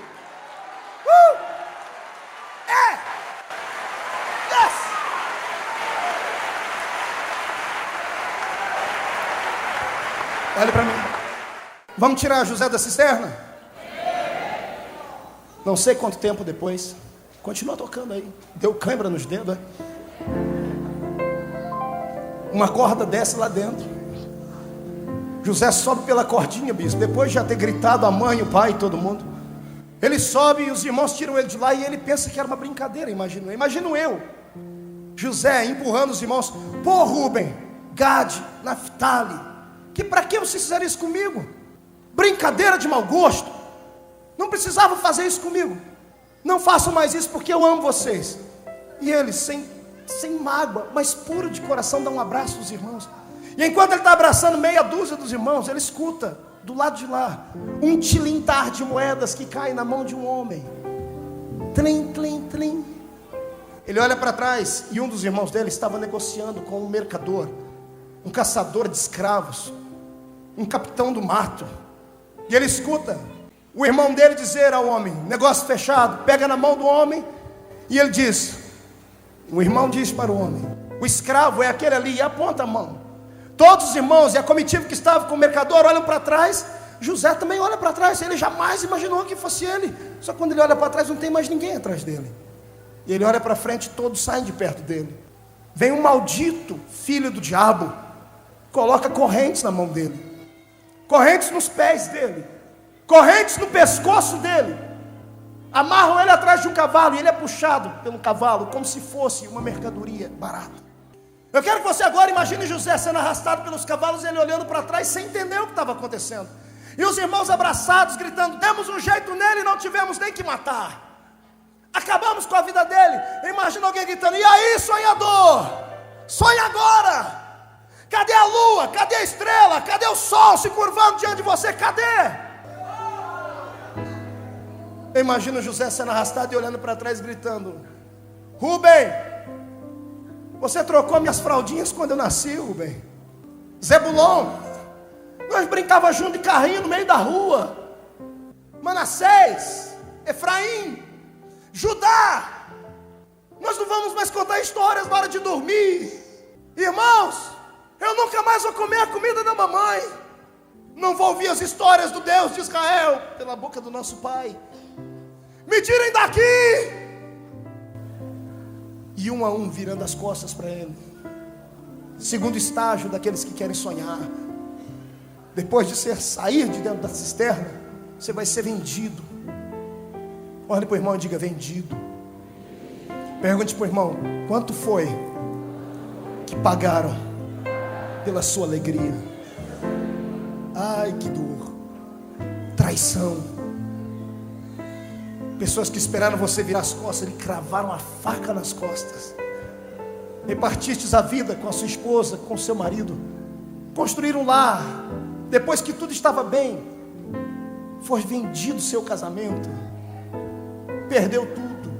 Yes. Olha para mim. Vamos tirar José da cisterna? Não sei quanto tempo depois. Continua tocando aí. Deu cãibra nos dedos. Uma corda desce lá dentro. José sobe pela cordinha, bispo. Depois de já ter gritado a mãe, o pai, todo mundo. Ele sobe e os irmãos tiram ele de lá. E ele pensa que era uma brincadeira, imagino eu. José empurrando os irmãos. Pô, Rubem, Gade, Naftali, que para que vocês fizeram isso comigo? Brincadeira de mau gosto. Não precisavam fazer isso comigo. Não façam mais isso porque eu amo vocês. E ele, sem mágoa, mas puro de coração, dá um abraço aos irmãos. E enquanto ele está abraçando meia dúzia dos irmãos, ele escuta do lado de lá um tilintar de moedas que cai na mão de um homem. Tlim, tlim, tlim. Ele olha para trás e um dos irmãos dele estava negociando com um mercador, um caçador de escravos, um capitão do mato. E ele escuta o irmão dele dizer ao homem: negócio fechado. Pega na mão do homem E ele diz, o irmão diz para o homem, o escravo é aquele ali, e aponta a mão. Todos os irmãos e a comitiva que estava com o mercador olham para trás. José também olha para trás. Ele jamais imaginou que fosse ele. Só que quando ele olha para trás, não tem mais ninguém atrás dele. E ele olha para frente, todos saem de perto dele. Vem um maldito filho do diabo, coloca correntes na mão dele, correntes nos pés dele, correntes no pescoço dele, amarram ele atrás de um cavalo e ele é puxado pelo cavalo como se fosse uma mercadoria barata. Eu quero que você agora imagine José sendo arrastado pelos cavalos, ele olhando para trás sem entender o que estava acontecendo. E os irmãos abraçados, gritando, demos um jeito nele e não tivemos nem que matar. Acabamos com a vida dele. Imagina alguém gritando, e aí, sonhador? Sonha agora. Cadê a lua? Cadê a estrela? Cadê o sol se curvando diante de você? Cadê? Eu imagino José sendo arrastado e olhando para trás gritando, Rubem, você trocou minhas fraldinhas quando eu nasci, Rubem. Zebulon, nós brincávamos junto de carrinho no meio da rua. Manassés, Efraim, Judá, nós não vamos mais contar histórias na hora de dormir. Irmãos, eu nunca mais vou comer a comida da mamãe. Não vou ouvir as histórias do Deus de Israel pela boca do nosso pai. Me tirem daqui. E um a um virando as costas para ele. Segundo estágio daqueles que querem sonhar. Depois de sair de dentro da cisterna, você vai ser vendido. Olhe para o irmão e diga, vendido. Pergunte para o irmão, quanto foi que pagaram pela sua alegria? Ai, que dor. Traição. Pessoas que esperaram você virar as costas, lhe cravaram a faca nas costas. Repartistes a vida com a sua esposa, com o seu marido. Construíram um lar. Depois que tudo estava bem, foi vendido o seu casamento. Perdeu tudo.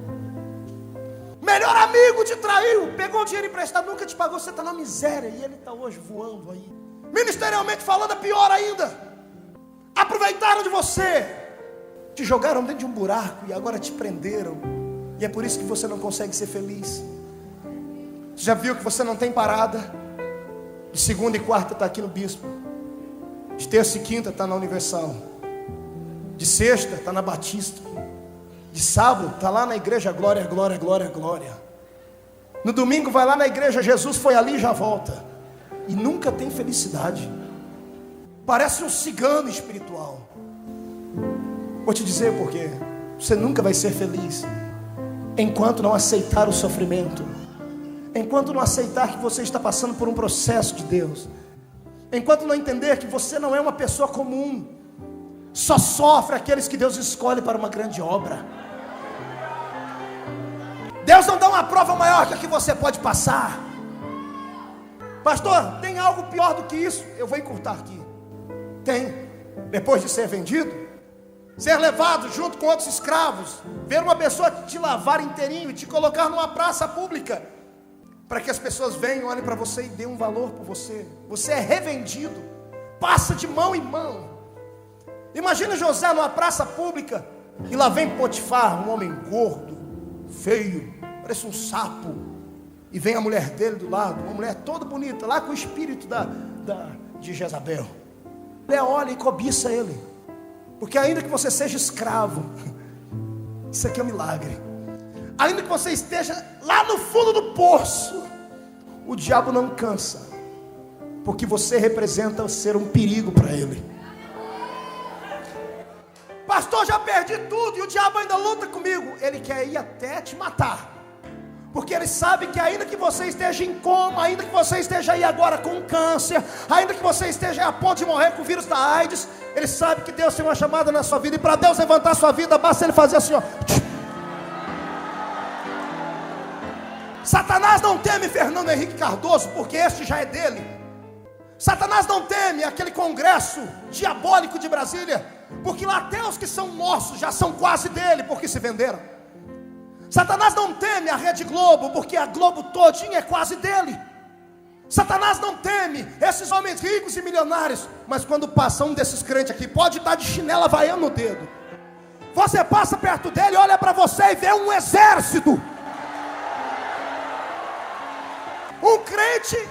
Melhor amigo te traiu. Pegou o dinheiro emprestado, nunca te pagou. Você está na miséria e ele está hoje voando aí. Ministerialmente falando, é pior ainda. Aproveitaram de você. Te jogaram dentro de um buraco e agora te prenderam. E é por isso que você não consegue ser feliz. Você já viu que você não tem parada? De segunda e quarta está aqui no Bispo. De terça e quinta está na Universal. De sexta está na Batista. De sábado está lá na igreja Glória, Glória, Glória, Glória. No domingo vai lá na igreja Jesus foi ali e já volta. E nunca tem felicidade. Parece um cigano espiritual. Vou te dizer por quê. Você nunca vai ser feliz enquanto não aceitar o sofrimento, enquanto não aceitar que você está passando por um processo de Deus, enquanto não entender que você não é uma pessoa comum. Só sofre aqueles que Deus escolhe para uma grande obra. Deus não dá uma prova maior que a que você pode passar. Pastor, tem algo pior do que isso? Eu vou encurtar aqui. Tem. Depois de ser vendido, ser levado junto com outros escravos, ver uma pessoa te lavar inteirinho e te colocar numa praça pública, para que as pessoas venham, olhem para você e dêem um valor por você. Você é revendido, passa de mão em mão. Imagina José numa praça pública, e lá vem Potifar, um homem gordo, feio, parece um sapo, e vem a mulher dele do lado, uma mulher toda bonita, lá com o espírito de Jezabel. Ele olha e cobiça ele. Porque ainda que você seja escravo, isso aqui é um milagre. Ainda que você esteja lá no fundo do poço, o diabo não cansa, porque você representa ser um perigo para ele. Pastor, já perdi tudo e o diabo ainda luta comigo. Ele quer ir até te matar, porque ele sabe que ainda que você esteja em coma, ainda que você esteja aí agora com câncer, ainda que você esteja a ponto de morrer com o vírus da AIDS, ele sabe que Deus tem uma chamada na sua vida. E para Deus levantar a sua vida, basta ele fazer assim, ó. Satanás não teme Fernando Henrique Cardoso, porque este já é dele. Satanás não teme aquele congresso diabólico de Brasília, porque lá até os que são nossos já são quase dele, porque se venderam. Satanás não teme a Rede Globo, porque a Globo todinha é quase dele. Satanás não teme esses homens ricos e milionários, mas quando passa um desses crentes aqui, pode estar de chinela havaiana no dedo, você passa perto dele, olha para você e vê um exército crente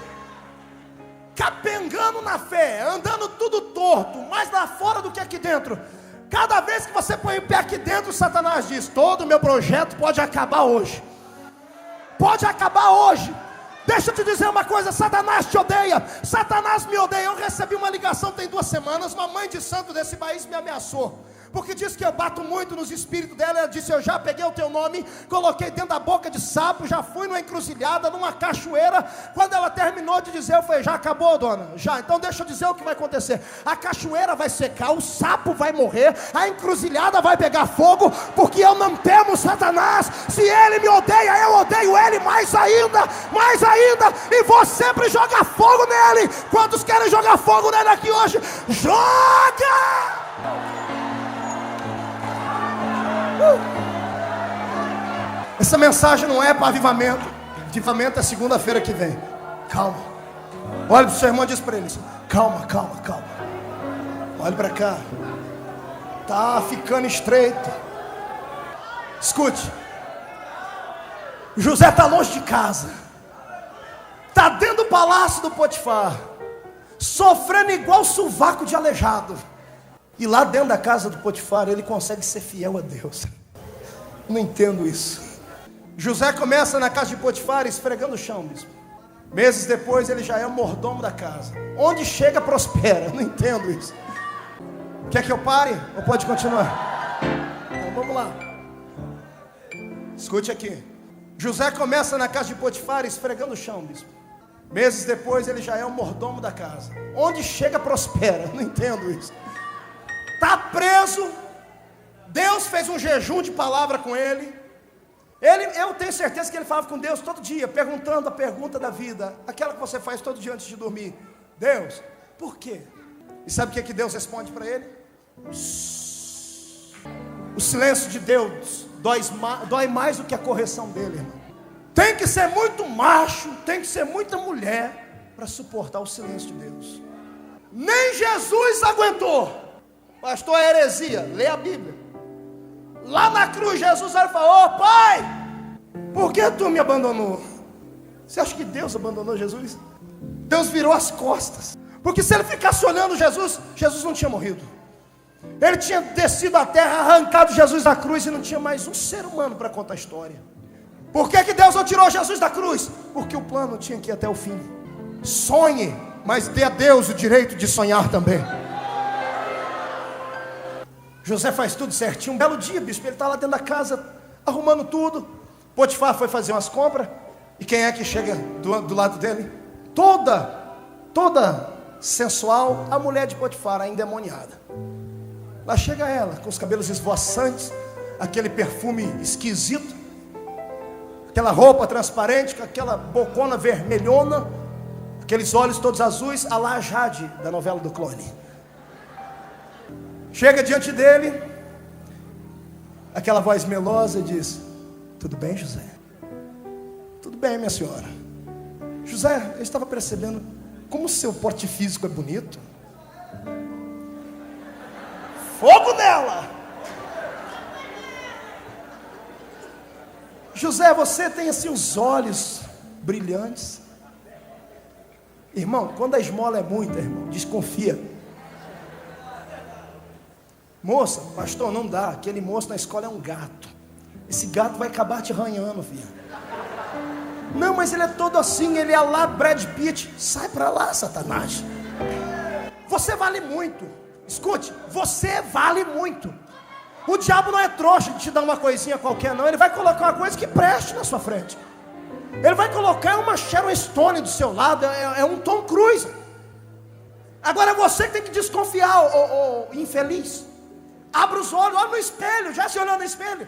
capengando na fé, andando tudo torto, mais lá fora do que aqui dentro. Cada vez que você põe o pé aqui dentro, Satanás diz: todo o meu projeto pode acabar hoje. Pode acabar hoje. Deixa eu te dizer uma coisa, Satanás te odeia. Satanás me odeia. Eu recebi uma ligação tem 2 semanas. Uma mãe de santo desse país me ameaçou, porque disse que eu bato muito nos espíritos dela. Ela disse: eu já peguei o teu nome, coloquei dentro da boca de sapo, já fui numa encruzilhada, numa cachoeira. Quando ela terminou de dizer, eu falei: já acabou, dona? Já. Então deixa eu dizer o que vai acontecer. A cachoeira vai secar, o sapo vai morrer, a encruzilhada vai pegar fogo, porque eu não temo Satanás. Se ele me odeia, eu odeio ele mais ainda, e vou sempre jogar fogo nele. Quantos querem jogar fogo nele aqui hoje? Joga! Essa mensagem não é para avivamento. Avivamento é segunda-feira que vem. Calma. Olha para o seu irmão e diz para ele: calma. Olha para cá. Tá ficando estreito. Escute. José está longe de casa. Está dentro do palácio do Potifar, sofrendo igual sovaco de aleijado. E lá dentro da casa do Potifar, ele consegue ser fiel a Deus. Não entendo isso. José começa na casa de Potifar esfregando o chão, bispo. Meses depois ele já é o mordomo da casa. Onde chega, prospera. Não entendo isso. Quer que eu pare? Ou pode continuar? Então vamos lá. Escute aqui. José começa na casa de Potifar esfregando o chão, bispo. Meses depois ele já é o mordomo da casa. Onde chega, prospera. Não entendo isso. Está preso. Deus fez um jejum de palavra com ele. Eu tenho certeza que ele falava com Deus todo dia, perguntando a pergunta da vida, aquela que você faz todo dia antes de dormir: Deus, por quê? E sabe o que Deus responde para ele? O silêncio de Deus dói mais do que a correção dele, irmão. Tem que ser muito macho, tem que ser muita mulher para suportar o silêncio de Deus. Nem Jesus aguentou. Pastor, é heresia. Lê a Bíblia. Lá na cruz, Jesus falou: ô Pai, por que tu me abandonou? Você acha que Deus abandonou Jesus? Deus virou as costas. Porque se ele ficasse olhando Jesus, Jesus não tinha morrido. Ele tinha descido à terra, arrancado Jesus da cruz, e não tinha mais um ser humano para contar a história. Por que Deus não tirou Jesus da cruz? Porque o plano tinha que ir até o fim. Sonhe, mas dê a Deus o direito de sonhar também. José faz tudo certinho. Um belo dia, bispo, ele está lá dentro da casa, arrumando tudo. Potifar foi fazer umas compras. E quem é que chega do lado dele? Toda sensual, a mulher de Potifar, a endemoniada. Lá chega ela, com os cabelos esvoaçantes, aquele perfume esquisito, aquela roupa transparente, com aquela bocona vermelhona, aqueles olhos todos azuis, a lá Jade, da novela do Clone. Chega diante dele, aquela voz melosa, e diz: tudo bem, José? Tudo bem, minha senhora. José, eu estava percebendo como o seu porte físico é bonito. Fogo nela! José, você tem assim os olhos brilhantes. Irmão, quando a esmola é muita, irmão, desconfia. Moça, pastor, não dá. Aquele moço na escola é um gato. Esse gato vai acabar te arranhando, filho. Não, mas ele é todo assim, ele é lá Brad Pitt. Sai pra lá, Satanás. Você vale muito. Escute, você vale muito. O diabo não é trouxa de te dar uma coisinha qualquer, não. Ele vai colocar uma coisa que preste na sua frente. Ele vai colocar uma Sharon Stone do seu lado. É um Tom Cruise. Agora é você que tem que desconfiar, ô infeliz. Abra os olhos, olha no espelho. Já se olhou no espelho?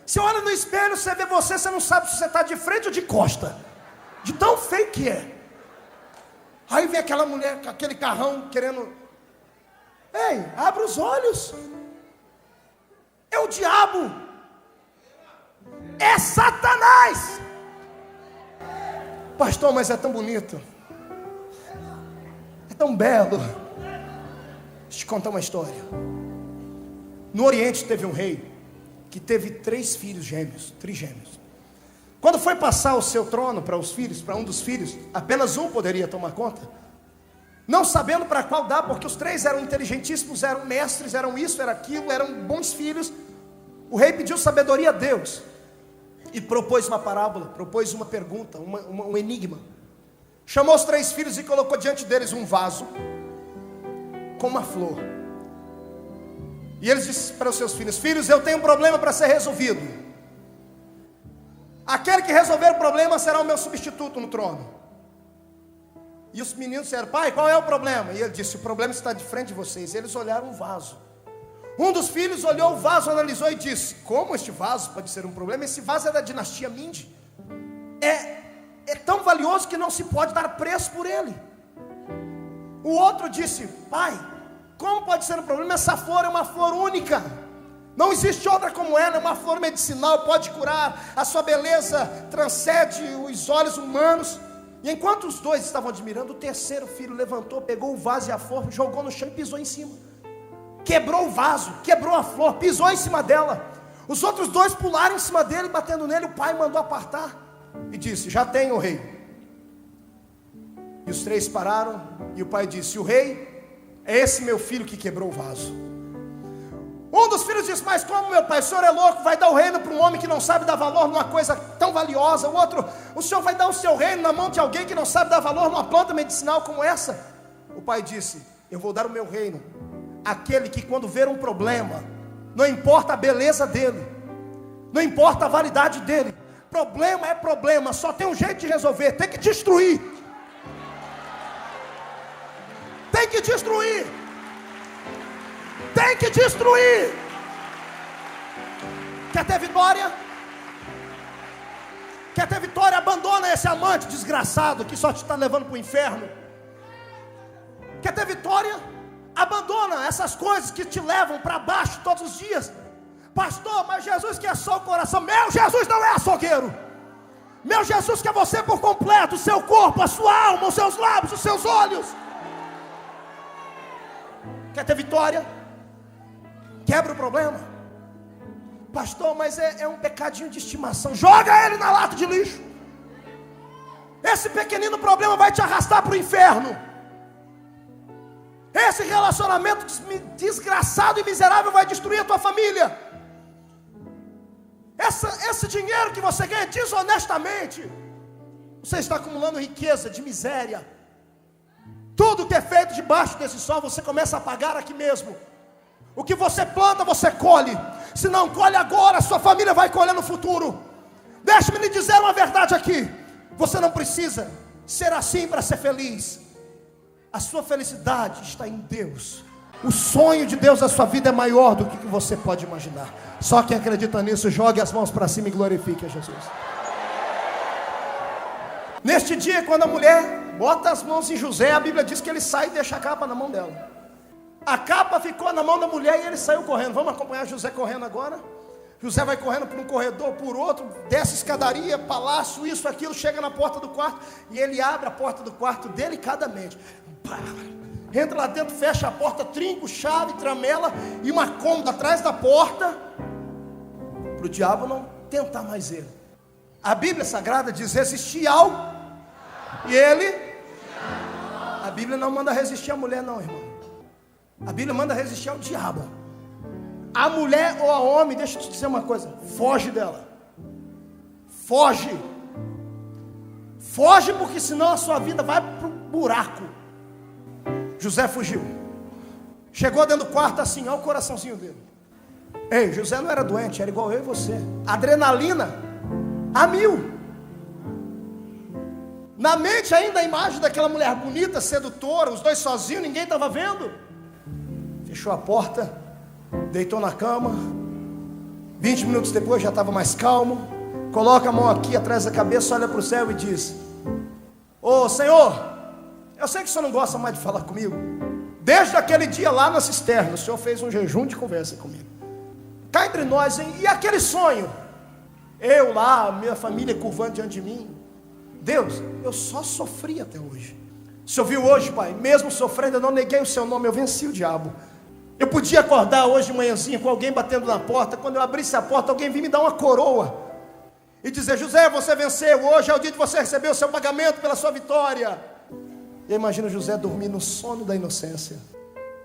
Você olha no espelho, você vê você não sabe se você está de frente ou de costa. De tão feio que é. Aí vem aquela mulher com aquele carrão querendo... Ei, abra os olhos. É o diabo. É Satanás. Pastor, mas é tão bonito. É tão belo. Deixa eu te contar uma história. No Oriente teve um rei que teve 3 filhos gêmeos, trigêmeos. Quando foi passar o seu trono para os filhos, para um dos filhos, apenas um poderia tomar conta. Não sabendo para qual dar, porque os 3 eram inteligentíssimos, eram mestres, eram isso, era aquilo, eram bons filhos. O rei pediu sabedoria a Deus e propôs uma parábola, propôs uma pergunta, um enigma. Chamou os 3 filhos e colocou diante deles um vaso com uma flor. E eles disseram para os seus filhos: filhos, eu tenho um problema para ser resolvido. Aquele que resolver o problema será o meu substituto no trono. E os meninos disseram: pai, qual é o problema? E ele disse: o problema está de frente de vocês. E eles olharam o vaso. Um dos filhos olhou o vaso, analisou e disse: como este vaso pode ser um problema? Esse vaso é da dinastia Mindi. É tão valioso que não se pode dar preço por ele. O outro disse: pai, como pode ser um problema? Essa flor é uma flor única. Não existe outra como ela, é uma flor medicinal, pode curar, a sua beleza transcende os olhos humanos. E enquanto os 2 estavam admirando, o terceiro filho levantou, pegou o vaso e a flor, jogou no chão e pisou em cima. Quebrou o vaso, quebrou a flor, pisou em cima dela. Os outros 2 pularam em cima dele, batendo nele. O pai mandou apartar e disse: já tenho o rei. E os 3 pararam e o pai disse: o rei é esse meu filho que quebrou o vaso. Um dos filhos disse: mas como, meu pai, o senhor é louco, vai dar o reino para um homem que não sabe dar valor numa coisa tão valiosa. O outro: o senhor vai dar o seu reino na mão de alguém que não sabe dar valor numa planta medicinal como essa? O pai disse: eu vou dar o meu reino àquele que, quando ver um problema, não importa a beleza dele, não importa a validade dele, problema é problema, só tem um jeito de resolver, tem que destruir. Tem que destruir. Tem que destruir. Quer ter vitória? Quer ter vitória? Abandona esse amante desgraçado que só te está levando para o inferno. Quer ter vitória? Abandona essas coisas que te levam para baixo todos os dias. Pastor, mas Jesus quer só o coração. Meu Jesus não é açougueiro. Meu Jesus quer você por completo, o seu corpo, a sua alma, os seus lábios, os seus olhos. Quer ter vitória? Quebra o problema. Pastor, mas é um pecadinho de estimação. Joga ele na lata de lixo. Esse pequenino problema vai te arrastar para o inferno. Esse relacionamento desgraçado e miserável vai destruir a tua família. Esse dinheiro que você ganha desonestamente, você está acumulando riqueza de miséria. Tudo que é feito debaixo desse sol, você começa a pagar aqui mesmo. O que você planta, você colhe. Se não colhe agora, sua família vai colher no futuro. Deixe-me lhe dizer uma verdade aqui. Você não precisa ser assim para ser feliz. A sua felicidade está em Deus. O sonho de Deus na sua vida é maior do que você pode imaginar. Só quem acredita nisso, jogue as mãos para cima e glorifique a Jesus. Neste dia, quando a mulher bota as mãos em José, a Bíblia diz que ele sai e deixa a capa na mão dela. A capa ficou na mão da mulher e ele saiu correndo. Vamos acompanhar José correndo agora? José vai correndo por um corredor, por outro, desce escadaria, palácio, isso, aquilo, chega na porta do quarto e ele abre a porta do quarto delicadamente. Entra lá dentro, fecha a porta, trinco, chave, tramela e uma cômoda atrás da porta para o diabo não tentar mais ele. A Bíblia Sagrada diz: resistir ao e ele. A Bíblia não manda resistir a mulher não, irmão. A Bíblia manda resistir ao diabo. A mulher ou a homem, deixa eu te dizer uma coisa, foge dela. Foge. Foge, porque senão a sua vida vai para o buraco. José fugiu. Chegou dentro do quarto assim, olha o coraçãozinho dele. Ei, José não era doente, era igual eu e você. Adrenalina a 1000. Na mente ainda a imagem daquela mulher bonita, sedutora, os dois sozinhos, ninguém estava vendo. Fechou a porta, deitou na cama. 20 minutos depois já estava mais calmo. Coloca a mão aqui atrás da cabeça, olha para o céu e diz: ô Senhor, eu sei que o Senhor não gosta mais de falar comigo. Desde aquele dia lá na cisterna, o Senhor fez um jejum de conversa comigo. Cá entre nós, hein? E aquele sonho? Eu lá, minha família curvando diante de mim. Deus, eu só sofri até hoje. O Senhor viu hoje, Pai, mesmo sofrendo, eu não neguei o seu nome, eu venci o diabo. Eu podia acordar hoje de manhãzinha com alguém batendo na porta. Quando eu abrisse a porta, alguém vinha me dar uma coroa. e dizer: José, você venceu, hoje é o dia de você receber o seu pagamento pela sua vitória. E imagina José dormir no sono da inocência.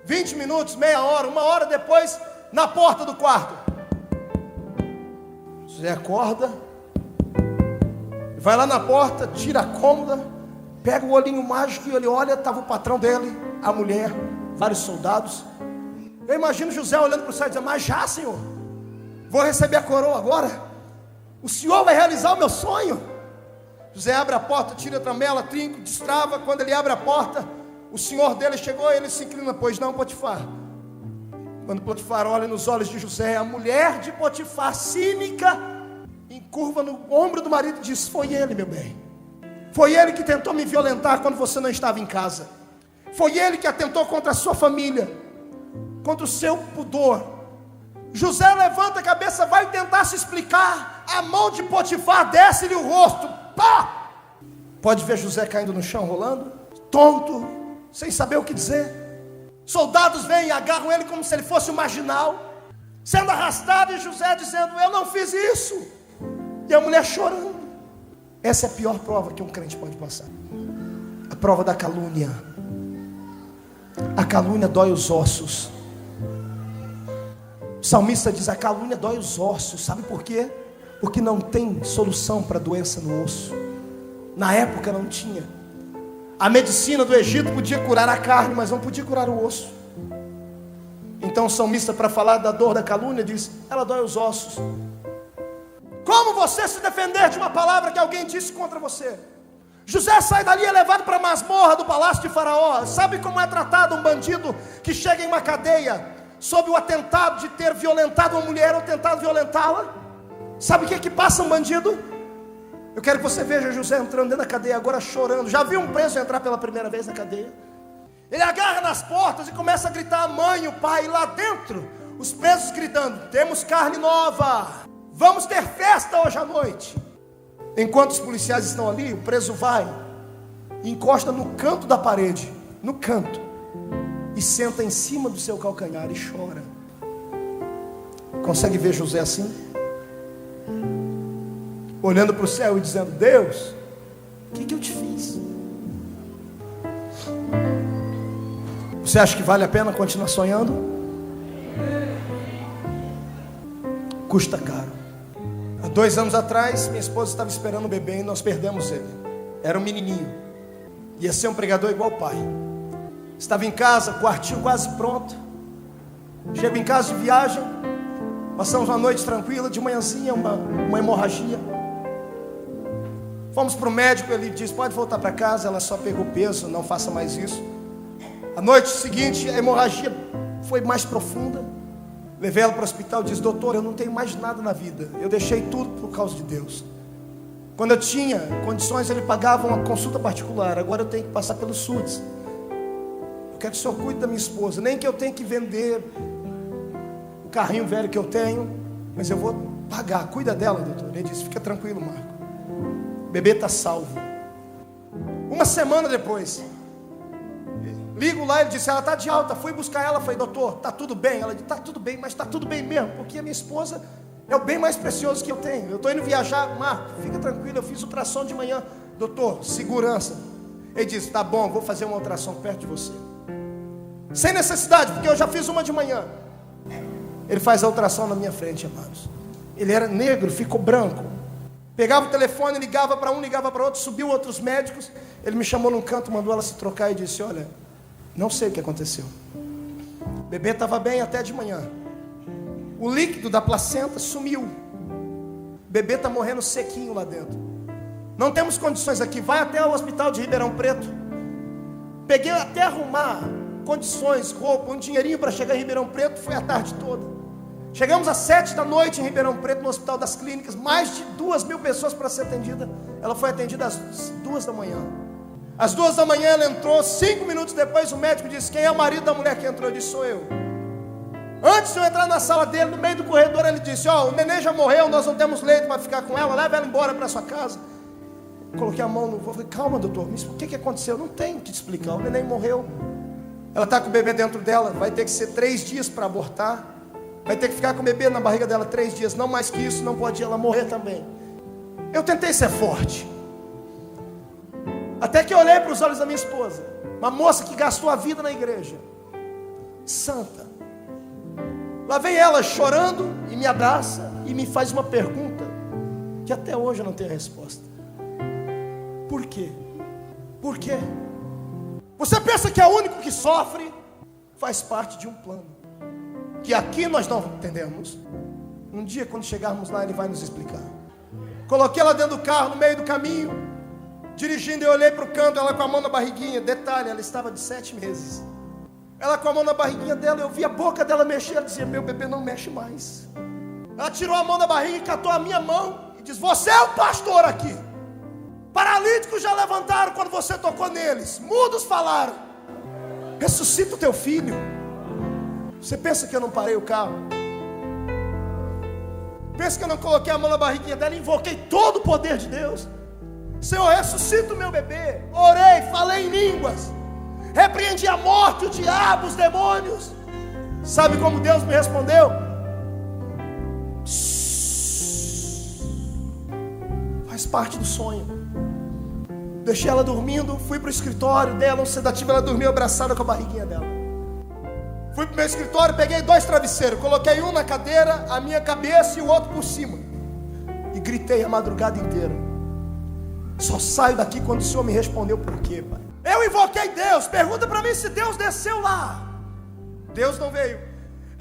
20 minutos, meia hora, 1 hora depois, na porta do quarto, José acorda, vai lá na porta, tira a cômoda, pega o olhinho mágico e ele olha, estava o patrão dele, a mulher, vários soldados. Eu imagino José olhando para o céu e dizendo: mas já, Senhor, vou receber a coroa agora, o Senhor vai realizar o meu sonho. José abre a porta, tira a tramela, trinco, destrava. Quando ele abre a porta, o senhor dele chegou e ele se inclina: pois não, Potifar? Quando Potifar olha nos olhos de José, a mulher de Potifar, cínica, encurva no ombro do marido e diz: foi ele, meu bem. Foi ele que tentou me violentar quando você não estava em casa. Foi ele que atentou contra a sua família, contra o seu pudor. José levanta a cabeça, vai tentar se explicar. A mão de Potifar desce-lhe o rosto. Pá! Pode ver José caindo no chão, rolando, tonto, sem saber o que dizer. Soldados vêm e agarram ele como se ele fosse um marginal, sendo arrastado, e José dizendo: eu não fiz isso. E a mulher chorando. Essa é a pior prova que um crente pode passar. A prova da calúnia. A calúnia dói os ossos. O salmista diz: a calúnia dói os ossos. Sabe por quê? Porque não tem solução para doença no osso. Na época não tinha. A medicina do Egito podia curar a carne, mas não podia curar o osso. Então o salmista, para falar da dor da calúnia, diz: ela dói os ossos. Como você se defender de uma palavra que alguém disse contra você? José sai dali, é levado para a masmorra do palácio de Faraó. Sabe como é tratado um bandido que chega em uma cadeia sob o atentado de ter violentado uma mulher ou tentado violentá-la? Sabe o que é que passa um bandido? Eu quero que você veja José entrando dentro da cadeia agora chorando. Já viu um preso entrar pela primeira vez na cadeia? Ele agarra nas portas e começa a gritar: a mãe, o pai. E lá dentro, os presos gritando: temos carne nova, vamos ter festa hoje à noite. Enquanto os policiais estão ali, o preso vai e encosta no canto da parede, no canto, e senta em cima do seu calcanhar e chora. Consegue ver José assim? Olhando para o céu e dizendo: Deus, o que eu te fiz? Você acha que vale a pena continuar sonhando? Custa caro. Há 2 anos atrás, minha esposa estava esperando um bebê e nós perdemos ele. Era um menininho. Ia ser um pregador igual o pai. Estava em casa, quartinho quase pronto. Chego em casa de viagem. Passamos uma noite tranquila. De manhãzinha, uma hemorragia. Fomos para o médico. Ele disse: pode voltar para casa. Ela só pegou peso, não faça mais isso. A noite seguinte, a hemorragia foi mais profunda. Levei ela para o hospital e disse: doutor, eu não tenho mais nada na vida. Eu deixei tudo por causa de Deus. Quando eu tinha condições, ele pagava uma consulta particular. Agora eu tenho que passar pelo SUS. Eu quero que o senhor cuide da minha esposa. Nem que eu tenha que vender o carrinho velho que eu tenho, mas eu vou pagar. Cuida dela, doutor. Ele disse: fica tranquilo, Marco. O bebê está salvo. 1 semana depois, ligo lá, ele disse: ela está de alta. Fui buscar ela, falei: doutor, está tudo bem? Ela disse: está tudo bem, mas está tudo bem mesmo, porque a minha esposa é o bem mais precioso que eu tenho. Eu estou indo viajar. Marco, fica tranquilo, eu fiz ultrassom de manhã. Doutor, segurança. Ele disse: tá bom, vou fazer uma ultrassom perto de você. Sem necessidade, porque eu já fiz uma de manhã. Ele faz a ultrassom na minha frente, amados. Ele era negro, ficou branco. Pegava o telefone, ligava para um, ligava para outro, subiu outros médicos. Ele me chamou num canto, mandou ela se trocar e disse: olha, não sei o que aconteceu. O bebê estava bem até de manhã. O líquido da placenta sumiu. O bebê está morrendo sequinho lá dentro. Não temos condições aqui. Vai até o hospital de Ribeirão Preto. Peguei até arrumar condições, roupa, um dinheirinho para chegar em Ribeirão Preto. Foi a tarde toda. Chegamos às 7 da noite em Ribeirão Preto, no Hospital das Clínicas. Mais de 2.000 pessoas para ser atendida. Ela foi atendida às 2 da manhã. Às 2 da manhã ela entrou. 5 minutos depois o médico disse: quem é o marido da mulher que entrou? Eu disse: sou eu. Antes de eu entrar na sala dele, no meio do corredor, ele disse: ó, o neném já morreu, nós não temos leito para ficar com ela, leva ela embora para sua casa. Coloquei a mão no voo, falei: calma, doutor, o que aconteceu? Não tem o que te explicar, o neném morreu. Ela está com o bebê dentro dela, vai ter que ser 3 dias para abortar. Vai ter que ficar com o bebê na barriga dela 3 dias, não mais que isso, não pode ela morrer também. Eu tentei ser forte. Até que eu olhei para os olhos da minha esposa, uma moça que gastou a vida na igreja, santa. Lá vem ela chorando e me abraça e me faz uma pergunta que até hoje eu não tenho resposta. Por quê? Por quê? Você pensa que é o único que sofre? Faz parte de um plano que aqui nós não entendemos. Um dia, quando chegarmos lá, ele vai nos explicar. Coloquei ela dentro do carro, no meio do caminho, dirigindo, eu olhei para o canto, ela com a mão na barriguinha. Detalhe, ela estava de 7 meses. Ela com a mão na barriguinha dela, eu vi a boca dela mexer. Ela dizia: meu bebê não mexe mais. Ela tirou a mão da barriga e catou a minha mão e diz: você é o pastor aqui. Paralíticos já levantaram quando você tocou neles. Mudos falaram. Ressuscita o teu filho. Você pensa que eu não parei o carro? Pensa que eu não coloquei a mão na barriguinha dela e invoquei todo o poder de Deus? Senhor, ressuscita o meu bebê. Orei, falei em línguas, repreendi a morte, o diabo, os demônios. Sabe como Deus me respondeu? Faz parte do sonho. Deixei ela dormindo, fui para o escritório dela, um sedativo, ela dormiu abraçada com a barriguinha dela. Fui para o meu escritório, peguei 2 travesseiros, coloquei um na cadeira, a minha cabeça e o outro por cima. E gritei a madrugada inteira. Só saio daqui quando o Senhor me respondeu por quê, Pai. Eu invoquei Deus, pergunta para mim se Deus desceu lá. Deus não veio.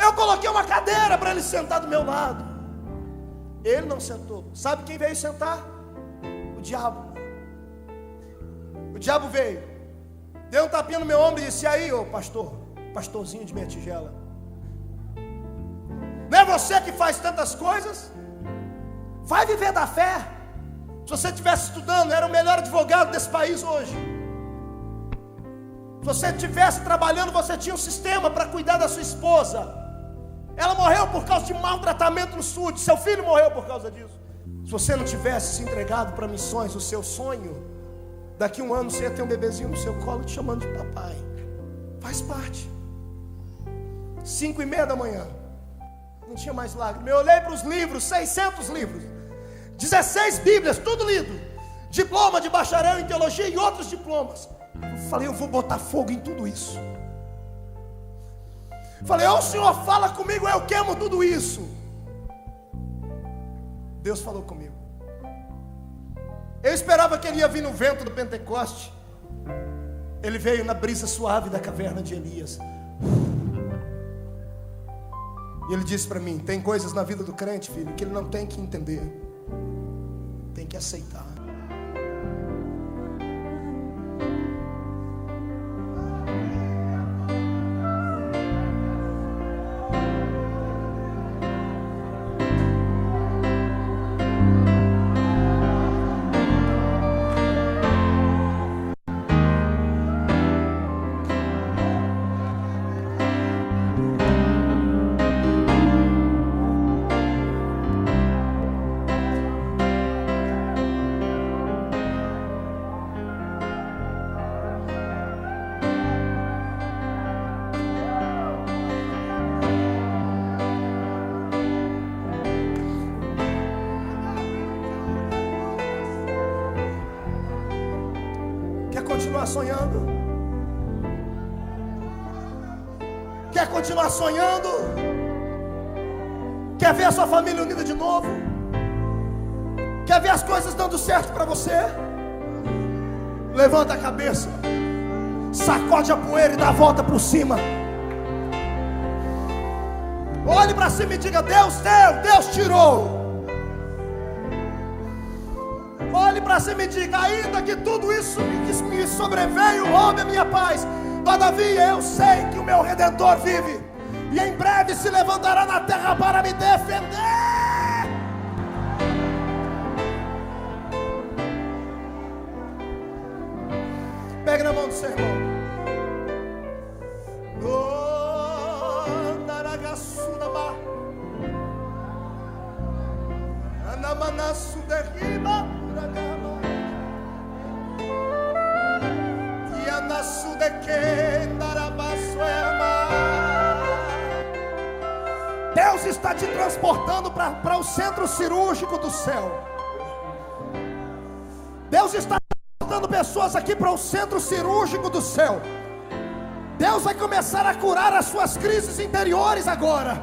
Eu coloquei uma cadeira para ele sentar do meu lado. Ele não sentou. Sabe quem veio sentar? O diabo. O diabo veio, deu um tapinha no meu ombro e disse: e aí, ô pastor, pastorzinho de minha tigela, não é você que faz tantas coisas? Vai viver da fé. Se você estivesse estudando, era o melhor advogado desse país hoje. Se você estivesse trabalhando, você tinha um sistema para cuidar da sua esposa. Ela morreu por causa de maltratamento no sul, seu filho morreu por causa disso. Se você não tivesse se entregado para missões, o seu sonho, daqui 1 ano você ia ter um bebezinho no seu colo te chamando de papai. Faz parte. 5:30 da manhã, não tinha mais lágrimas. Eu olhei para os livros, 600 livros, 16 bíblias, tudo lido, diploma de bacharel em teologia e outros diplomas. Eu falei: eu vou botar fogo em tudo isso. Falei: o Senhor fala comigo, eu queimo tudo isso. Deus falou comigo. Eu esperava que ele ia vir no vento do Pentecoste. Ele veio na brisa suave da caverna de Elias. E ele disse para mim: tem coisas na vida do crente, filho, que ele não tem que entender, tem que aceitar. Continuar sonhando? Quer continuar sonhando? Quer ver a sua família unida de novo? Quer ver as coisas dando certo para você? Levanta a cabeça, sacode a poeira e dá a volta por cima. Olhe para cima e diga: Deus deu, Deus tirou. Olhe para cima e diga: ainda que tudo isso me sobreveio, roube a minha paz, todavia eu sei que o meu Redentor vive, e em breve se levantará na terra para me defender. Pegue na mão do seu irmão. Deus está te transportando para o centro cirúrgico do céu. Deus está botando pessoas aqui para o centro cirúrgico do céu. Deus vai começar a curar as suas crises interiores agora.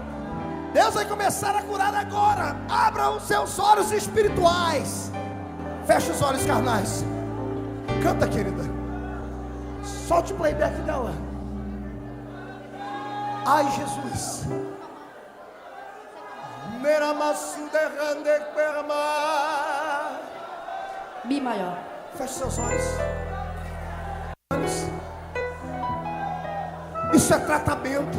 Deus vai começar a curar agora. Abra os seus olhos espirituais. Feche os olhos carnais. Canta, querida. Solte o playback dela. Ai, Jesus. Mi maior. Feche seus olhos. Isso é tratamento.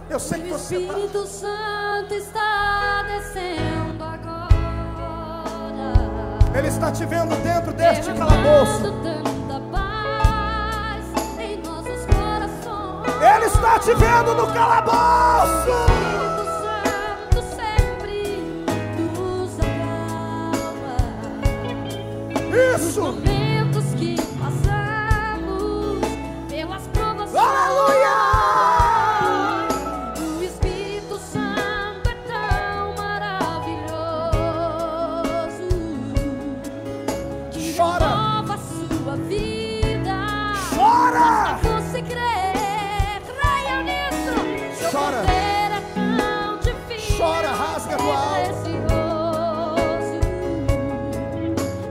Eu sei que O você Espírito Santo está descendo agora. Ele está te vendo dentro deste calabouço. Tanta paz em nossos corações. Ele está te vendo no calabouço. O Espírito Santo sempre nos acalma. Isso. Nos momentos que passamos pelas provações. Aleluia. O Espírito Santo é tão maravilhoso que Chora. renova a sua vida. Chora. Basta você crer, creia nisso. Seu Chora. poder é tão difícil. Chora, rasga a tua alma. Precioso,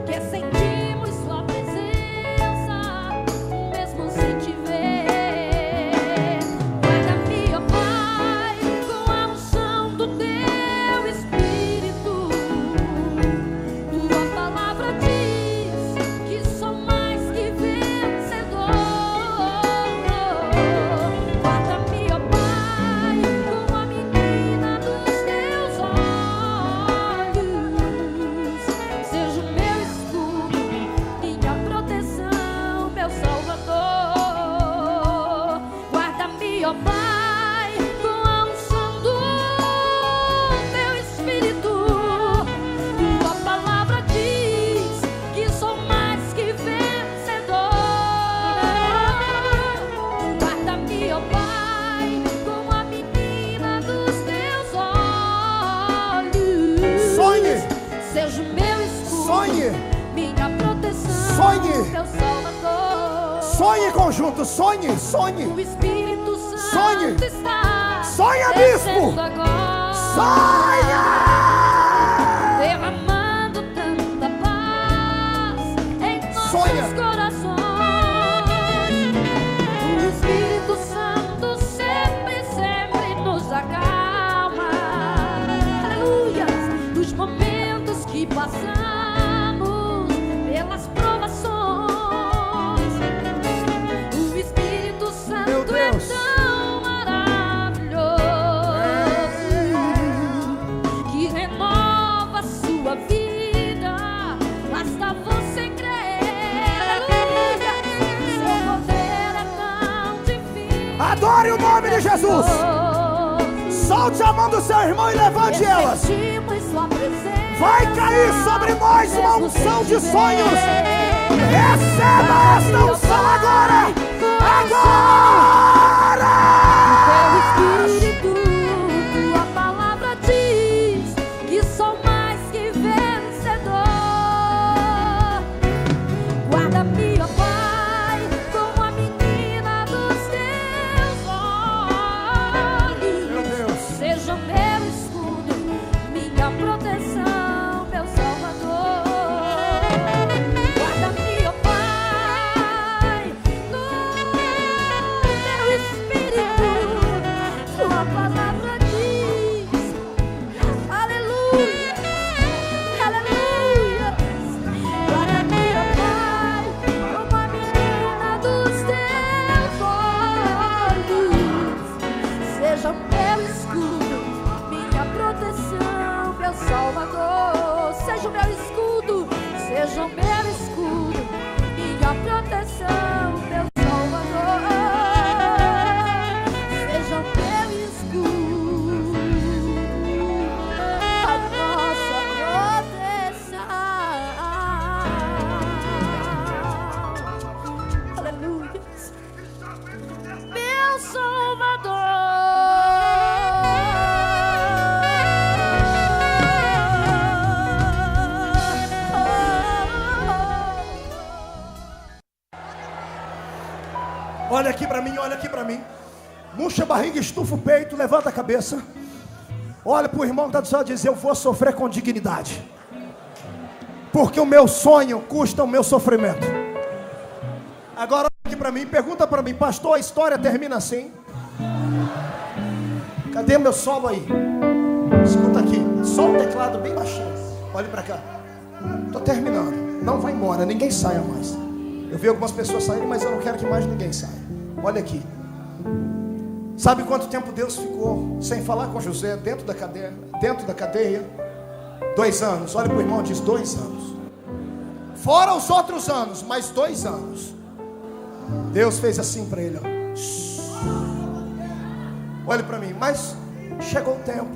que sentimos sua presença, mesmo sem te ver. Guarda-me, ó Pai, com a unção do teu Espírito. Tua palavra diz que sou mais que vencedor. Guarda-me, ó Pai, como a menina dos teus olhos. Seja o meu escudo, minha proteção, meu Salvador. Guarda-me, ó Pai, com a unção do teu Espírito. Tua palavra diz que sou mais que vencedor. Guarda-me, ó Pai, como a menina dos teus olhos. Sonhe. Seja o meu escudo, Sonhe. minha proteção, Sonhe. meu Salvador. Sonhe, conjunto. Sonhe. Sonhe. O Espírito Santo Sonhe. está Sonha, bispo. descendo agora. Sonha. Derramando tanta paz em nossos Sonha. corações. O Espírito Santo sempre, sempre nos acalma. Aleluia. Nos momentos que passamos pelas provações. O Espírito Meu Santo é Deus. tão maravilhoso que renova a sua vida. Basta você crer. Aleluia. Seu poder é tão divino. Adore o nome de Jesus. Solte a mão do seu irmão e levante elas. Sentimos sua presença. Vai cair sobre nós uma unção de sonhos. Receba esta unção agora. Agora. Teu Espírito, tua palavra diz que sou mais que vencedor. Guarda-me, ó Pai, como a menina dos teus olhos. Meu Deus. Seja meu escudo, minha proteção, meu Salvador. Guarda-me, ó Pai, no teu Espírito. Tua palavra diz, aleluia, aleluia. Guarda-me, ó Pai, como a menina dos teus olhos. Seja o meu escudo, minha proteção, meu Salvador. Seja o meu escudo, seja o meu escudo, minha proteção, meu Salvador. Seja o meu escudo, a nossa proteção. Aleluia. Meu Salvador. mim, olha aqui para mim. Murcha a barriga, estufa o peito, levanta a cabeça. Olha para o irmão que está do seu lado e diz: eu vou sofrer com dignidade, porque o meu sonho custa o meu sofrimento. Agora olha aqui para mim, pergunta para mim: pastor, a história termina assim? Cadê meu solo aí? Escuta aqui, só o teclado bem baixinho. Olhe para cá. Estou terminando. Não vai embora, ninguém saia mais. Eu vi algumas pessoas saírem, mas eu não quero que mais ninguém saia. Olha aqui. Sabe quanto tempo Deus ficou sem falar com José dentro da cadeia? 2 anos. Olha para o irmão e diz: 2 anos. Fora os outros anos, mais 2 anos. Deus fez assim para ele, ó. Olhe para mim, mas chegou o tempo.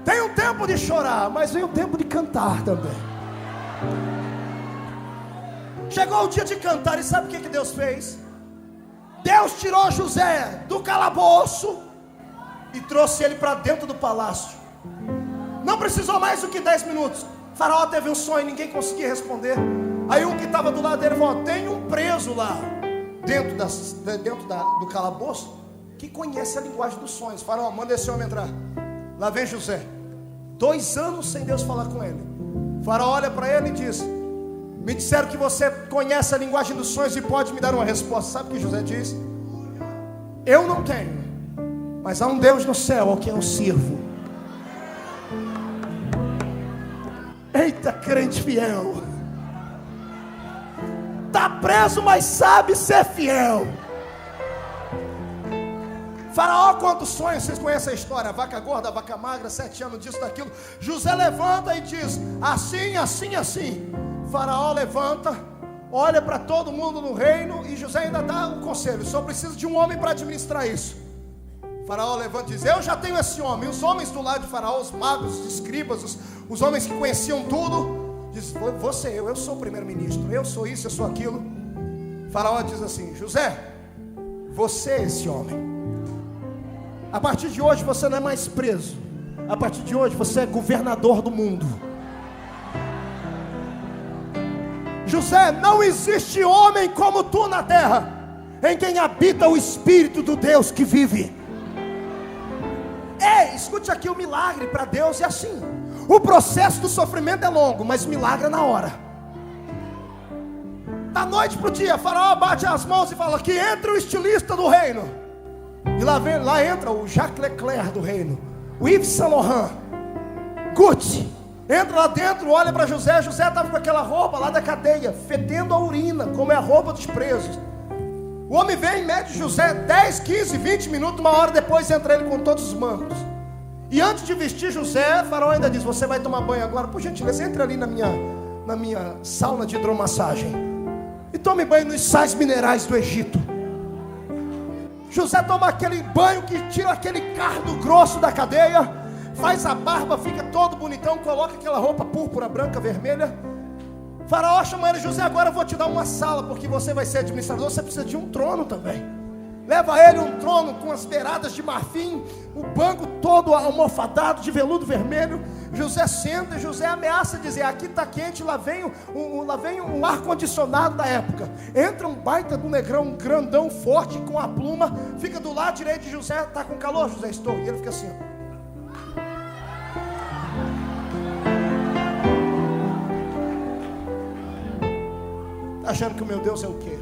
Tem um tempo de chorar, mas vem o tempo de cantar também. Chegou o dia de cantar, e sabe o que Deus fez? Deus tirou José do calabouço e trouxe ele para dentro do palácio. Não precisou mais do que 10 minutos. Faraó teve um sonho, ninguém conseguia responder. Aí um que estava do lado dele falou: tem um preso lá dentro do calabouço que conhece a linguagem dos sonhos. Faraó, manda esse homem entrar. Lá vem José. 2 anos sem Deus falar com ele. Faraó olha para ele e diz: me disseram que você conhece a linguagem dos sonhos e pode me dar uma resposta. Sabe o que José diz? Eu não tenho, mas há um Deus no céu ao que eu sirvo. Eita, crente fiel. Está preso, mas sabe ser fiel. Faraó conta os sonhos, vocês conhecem a história: a vaca gorda, a vaca magra, 7 anos disso, daquilo. José levanta e diz: assim, assim, assim. Faraó levanta, olha para todo mundo no reino, e José ainda dá um conselho: só precisa de um homem para administrar isso. Faraó levanta e diz: eu já tenho esse homem. Os homens do lado de Faraó, os magos, os escribas, os homens que conheciam tudo, diz: você, eu sou o primeiro-ministro, eu sou isso, eu sou aquilo. Faraó diz assim: José, você é esse homem. A partir de hoje você não é mais preso. A partir de hoje você é governador do mundo. José, não existe homem como tu na terra, em quem habita o Espírito do Deus que vive. Ei, escute aqui, o milagre para Deus é assim. O processo do sofrimento é longo, mas o milagre é na hora. Da noite para o dia, Faraó bate as mãos e fala: aqui entra o estilista do reino. E lá entra o Jacques Leclerc do reino, o Yves Saint Laurent, Gucci. Entra lá dentro, olha para José. José estava com aquela roupa lá da cadeia, fedendo a urina, como é a roupa dos presos. O homem vem, mede José 10, 15, 20 minutos, 1 hora depois entra ele com todos os mancos. E antes de vestir José, Faraó ainda diz: você vai tomar banho agora? Por gentileza, entre ali na minha sauna de hidromassagem e tome banho nos sais minerais do Egito. José toma aquele banho que tira aquele cardo grosso da cadeia, faz a barba, fica todo bonitão, coloca aquela roupa púrpura, branca, vermelha. Faraó chama ele: José, agora eu vou te dar uma sala, porque você vai ser administrador, você precisa de um trono também. Leva a ele um trono com as beiradas de marfim, o banco todo almofadado de veludo vermelho. José senta, e José ameaça dizer: aqui está quente, lá vem um ar-condicionado da época. Entra um baita do negrão, um grandão forte com a pluma, fica do lado direito de José. Está com calor, José? Estou. E ele fica assim, ó. Achando que o meu Deus é o quê?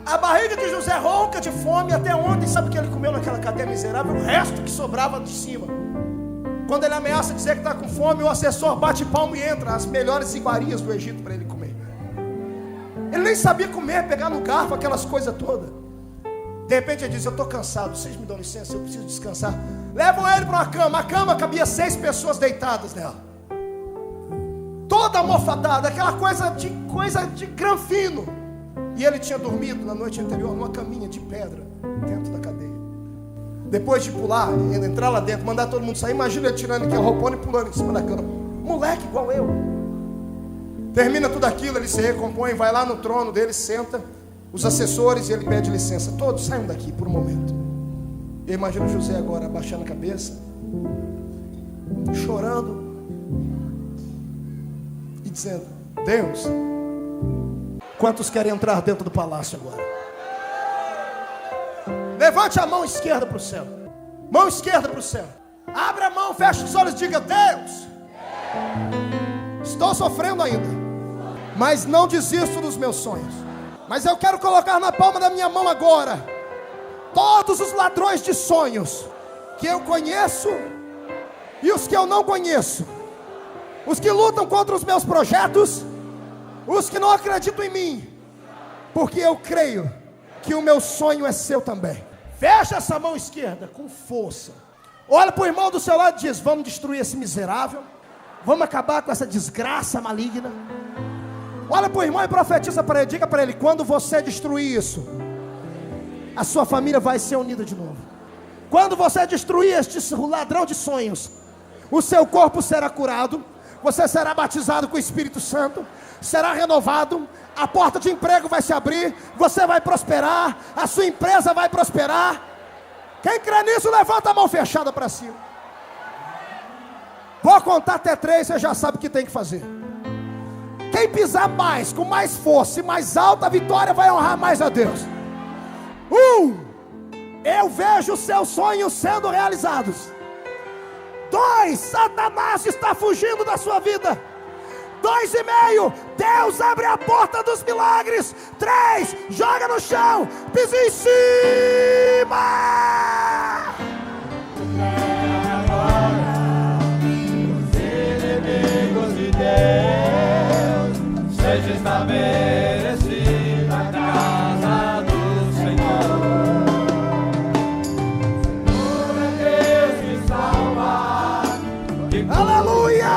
A barriga de José ronca de fome até ontem. Sabe o que ele comeu naquela cadeia miserável? O resto que sobrava de cima. Quando ele ameaça dizer que está com fome, o assessor bate palmo e entra as melhores iguarias do Egito para ele comer. Ele nem sabia comer, pegar no garfo, aquelas coisas todas. De repente ele diz: eu estou cansado, vocês me dão licença, eu preciso descansar. Levam ele para uma cama. A cama cabia 6 pessoas deitadas nela, toda almofadada, aquela coisa de granfino. E ele tinha dormido na noite anterior numa caminha de pedra dentro da cadeia. Depois de pular, entrar lá dentro, mandar todo mundo sair, imagina ele tirando aquele roupão e pulando em cima da cama. Moleque igual eu. Termina tudo aquilo, ele se recompõe, vai lá no trono dele, senta, os assessores, e ele pede licença. Todos saiam daqui por um momento. Eu imagino José agora abaixando a cabeça, chorando e dizendo: Deus, Quantos querem entrar dentro do palácio agora? Levante a mão esquerda para o céu. Mão esquerda para o céu. Abre a mão, fecha os olhos e diga: Deus, estou sofrendo ainda, mas não desisto dos meus sonhos. Mas eu quero colocar na palma da minha mão agora todos os ladrões de sonhos que eu conheço e os que eu não conheço, os que lutam contra os meus projetos, os que não acreditam em mim, porque eu creio que o meu sonho é seu também. Fecha essa mão esquerda com força. Olha para o irmão do seu lado e diz: vamos destruir esse miserável, vamos acabar com essa desgraça maligna. Olha para o irmão e profetiza para ele, diga para ele: quando você destruir isso, a sua família vai ser unida de novo. Quando você destruir este ladrão de sonhos, o seu corpo será curado, você será batizado com o Espírito Santo, será renovado, a porta de emprego vai se abrir, você vai prosperar, a sua empresa vai prosperar. Quem crê nisso, levanta a mão fechada para cima. Vou contar até 3, você já sabe o que tem que fazer. Quem pisar mais, com mais força e mais alta, a vitória vai honrar mais a Deus. 1, eu vejo os seus sonhos sendo realizados. 2, Satanás está fugindo da sua vida. 2,5, Deus abre a porta dos milagres. 3, joga no chão, pisa em cima. Os inimigos de Deus, seja estabelecida a casa do Senhor. Senhor é Deus que salva, que Aleluia!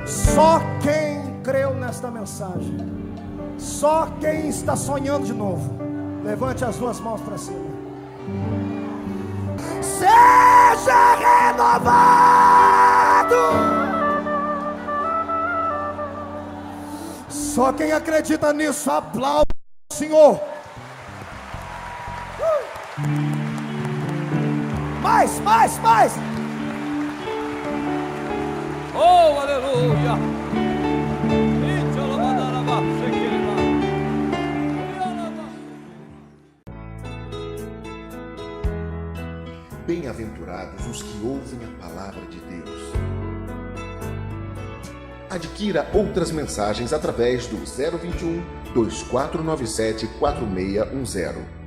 Só quem creu nesta mensagem, só quem está sonhando de novo, levante as duas mãos para cima. Seja renovado. Só quem acredita nisso, aplaude o Senhor. Mais. oh, aleluia. Bem-aventurados os que ouvem a palavra de Deus. Adquira outras mensagens através do 021 2497 4610.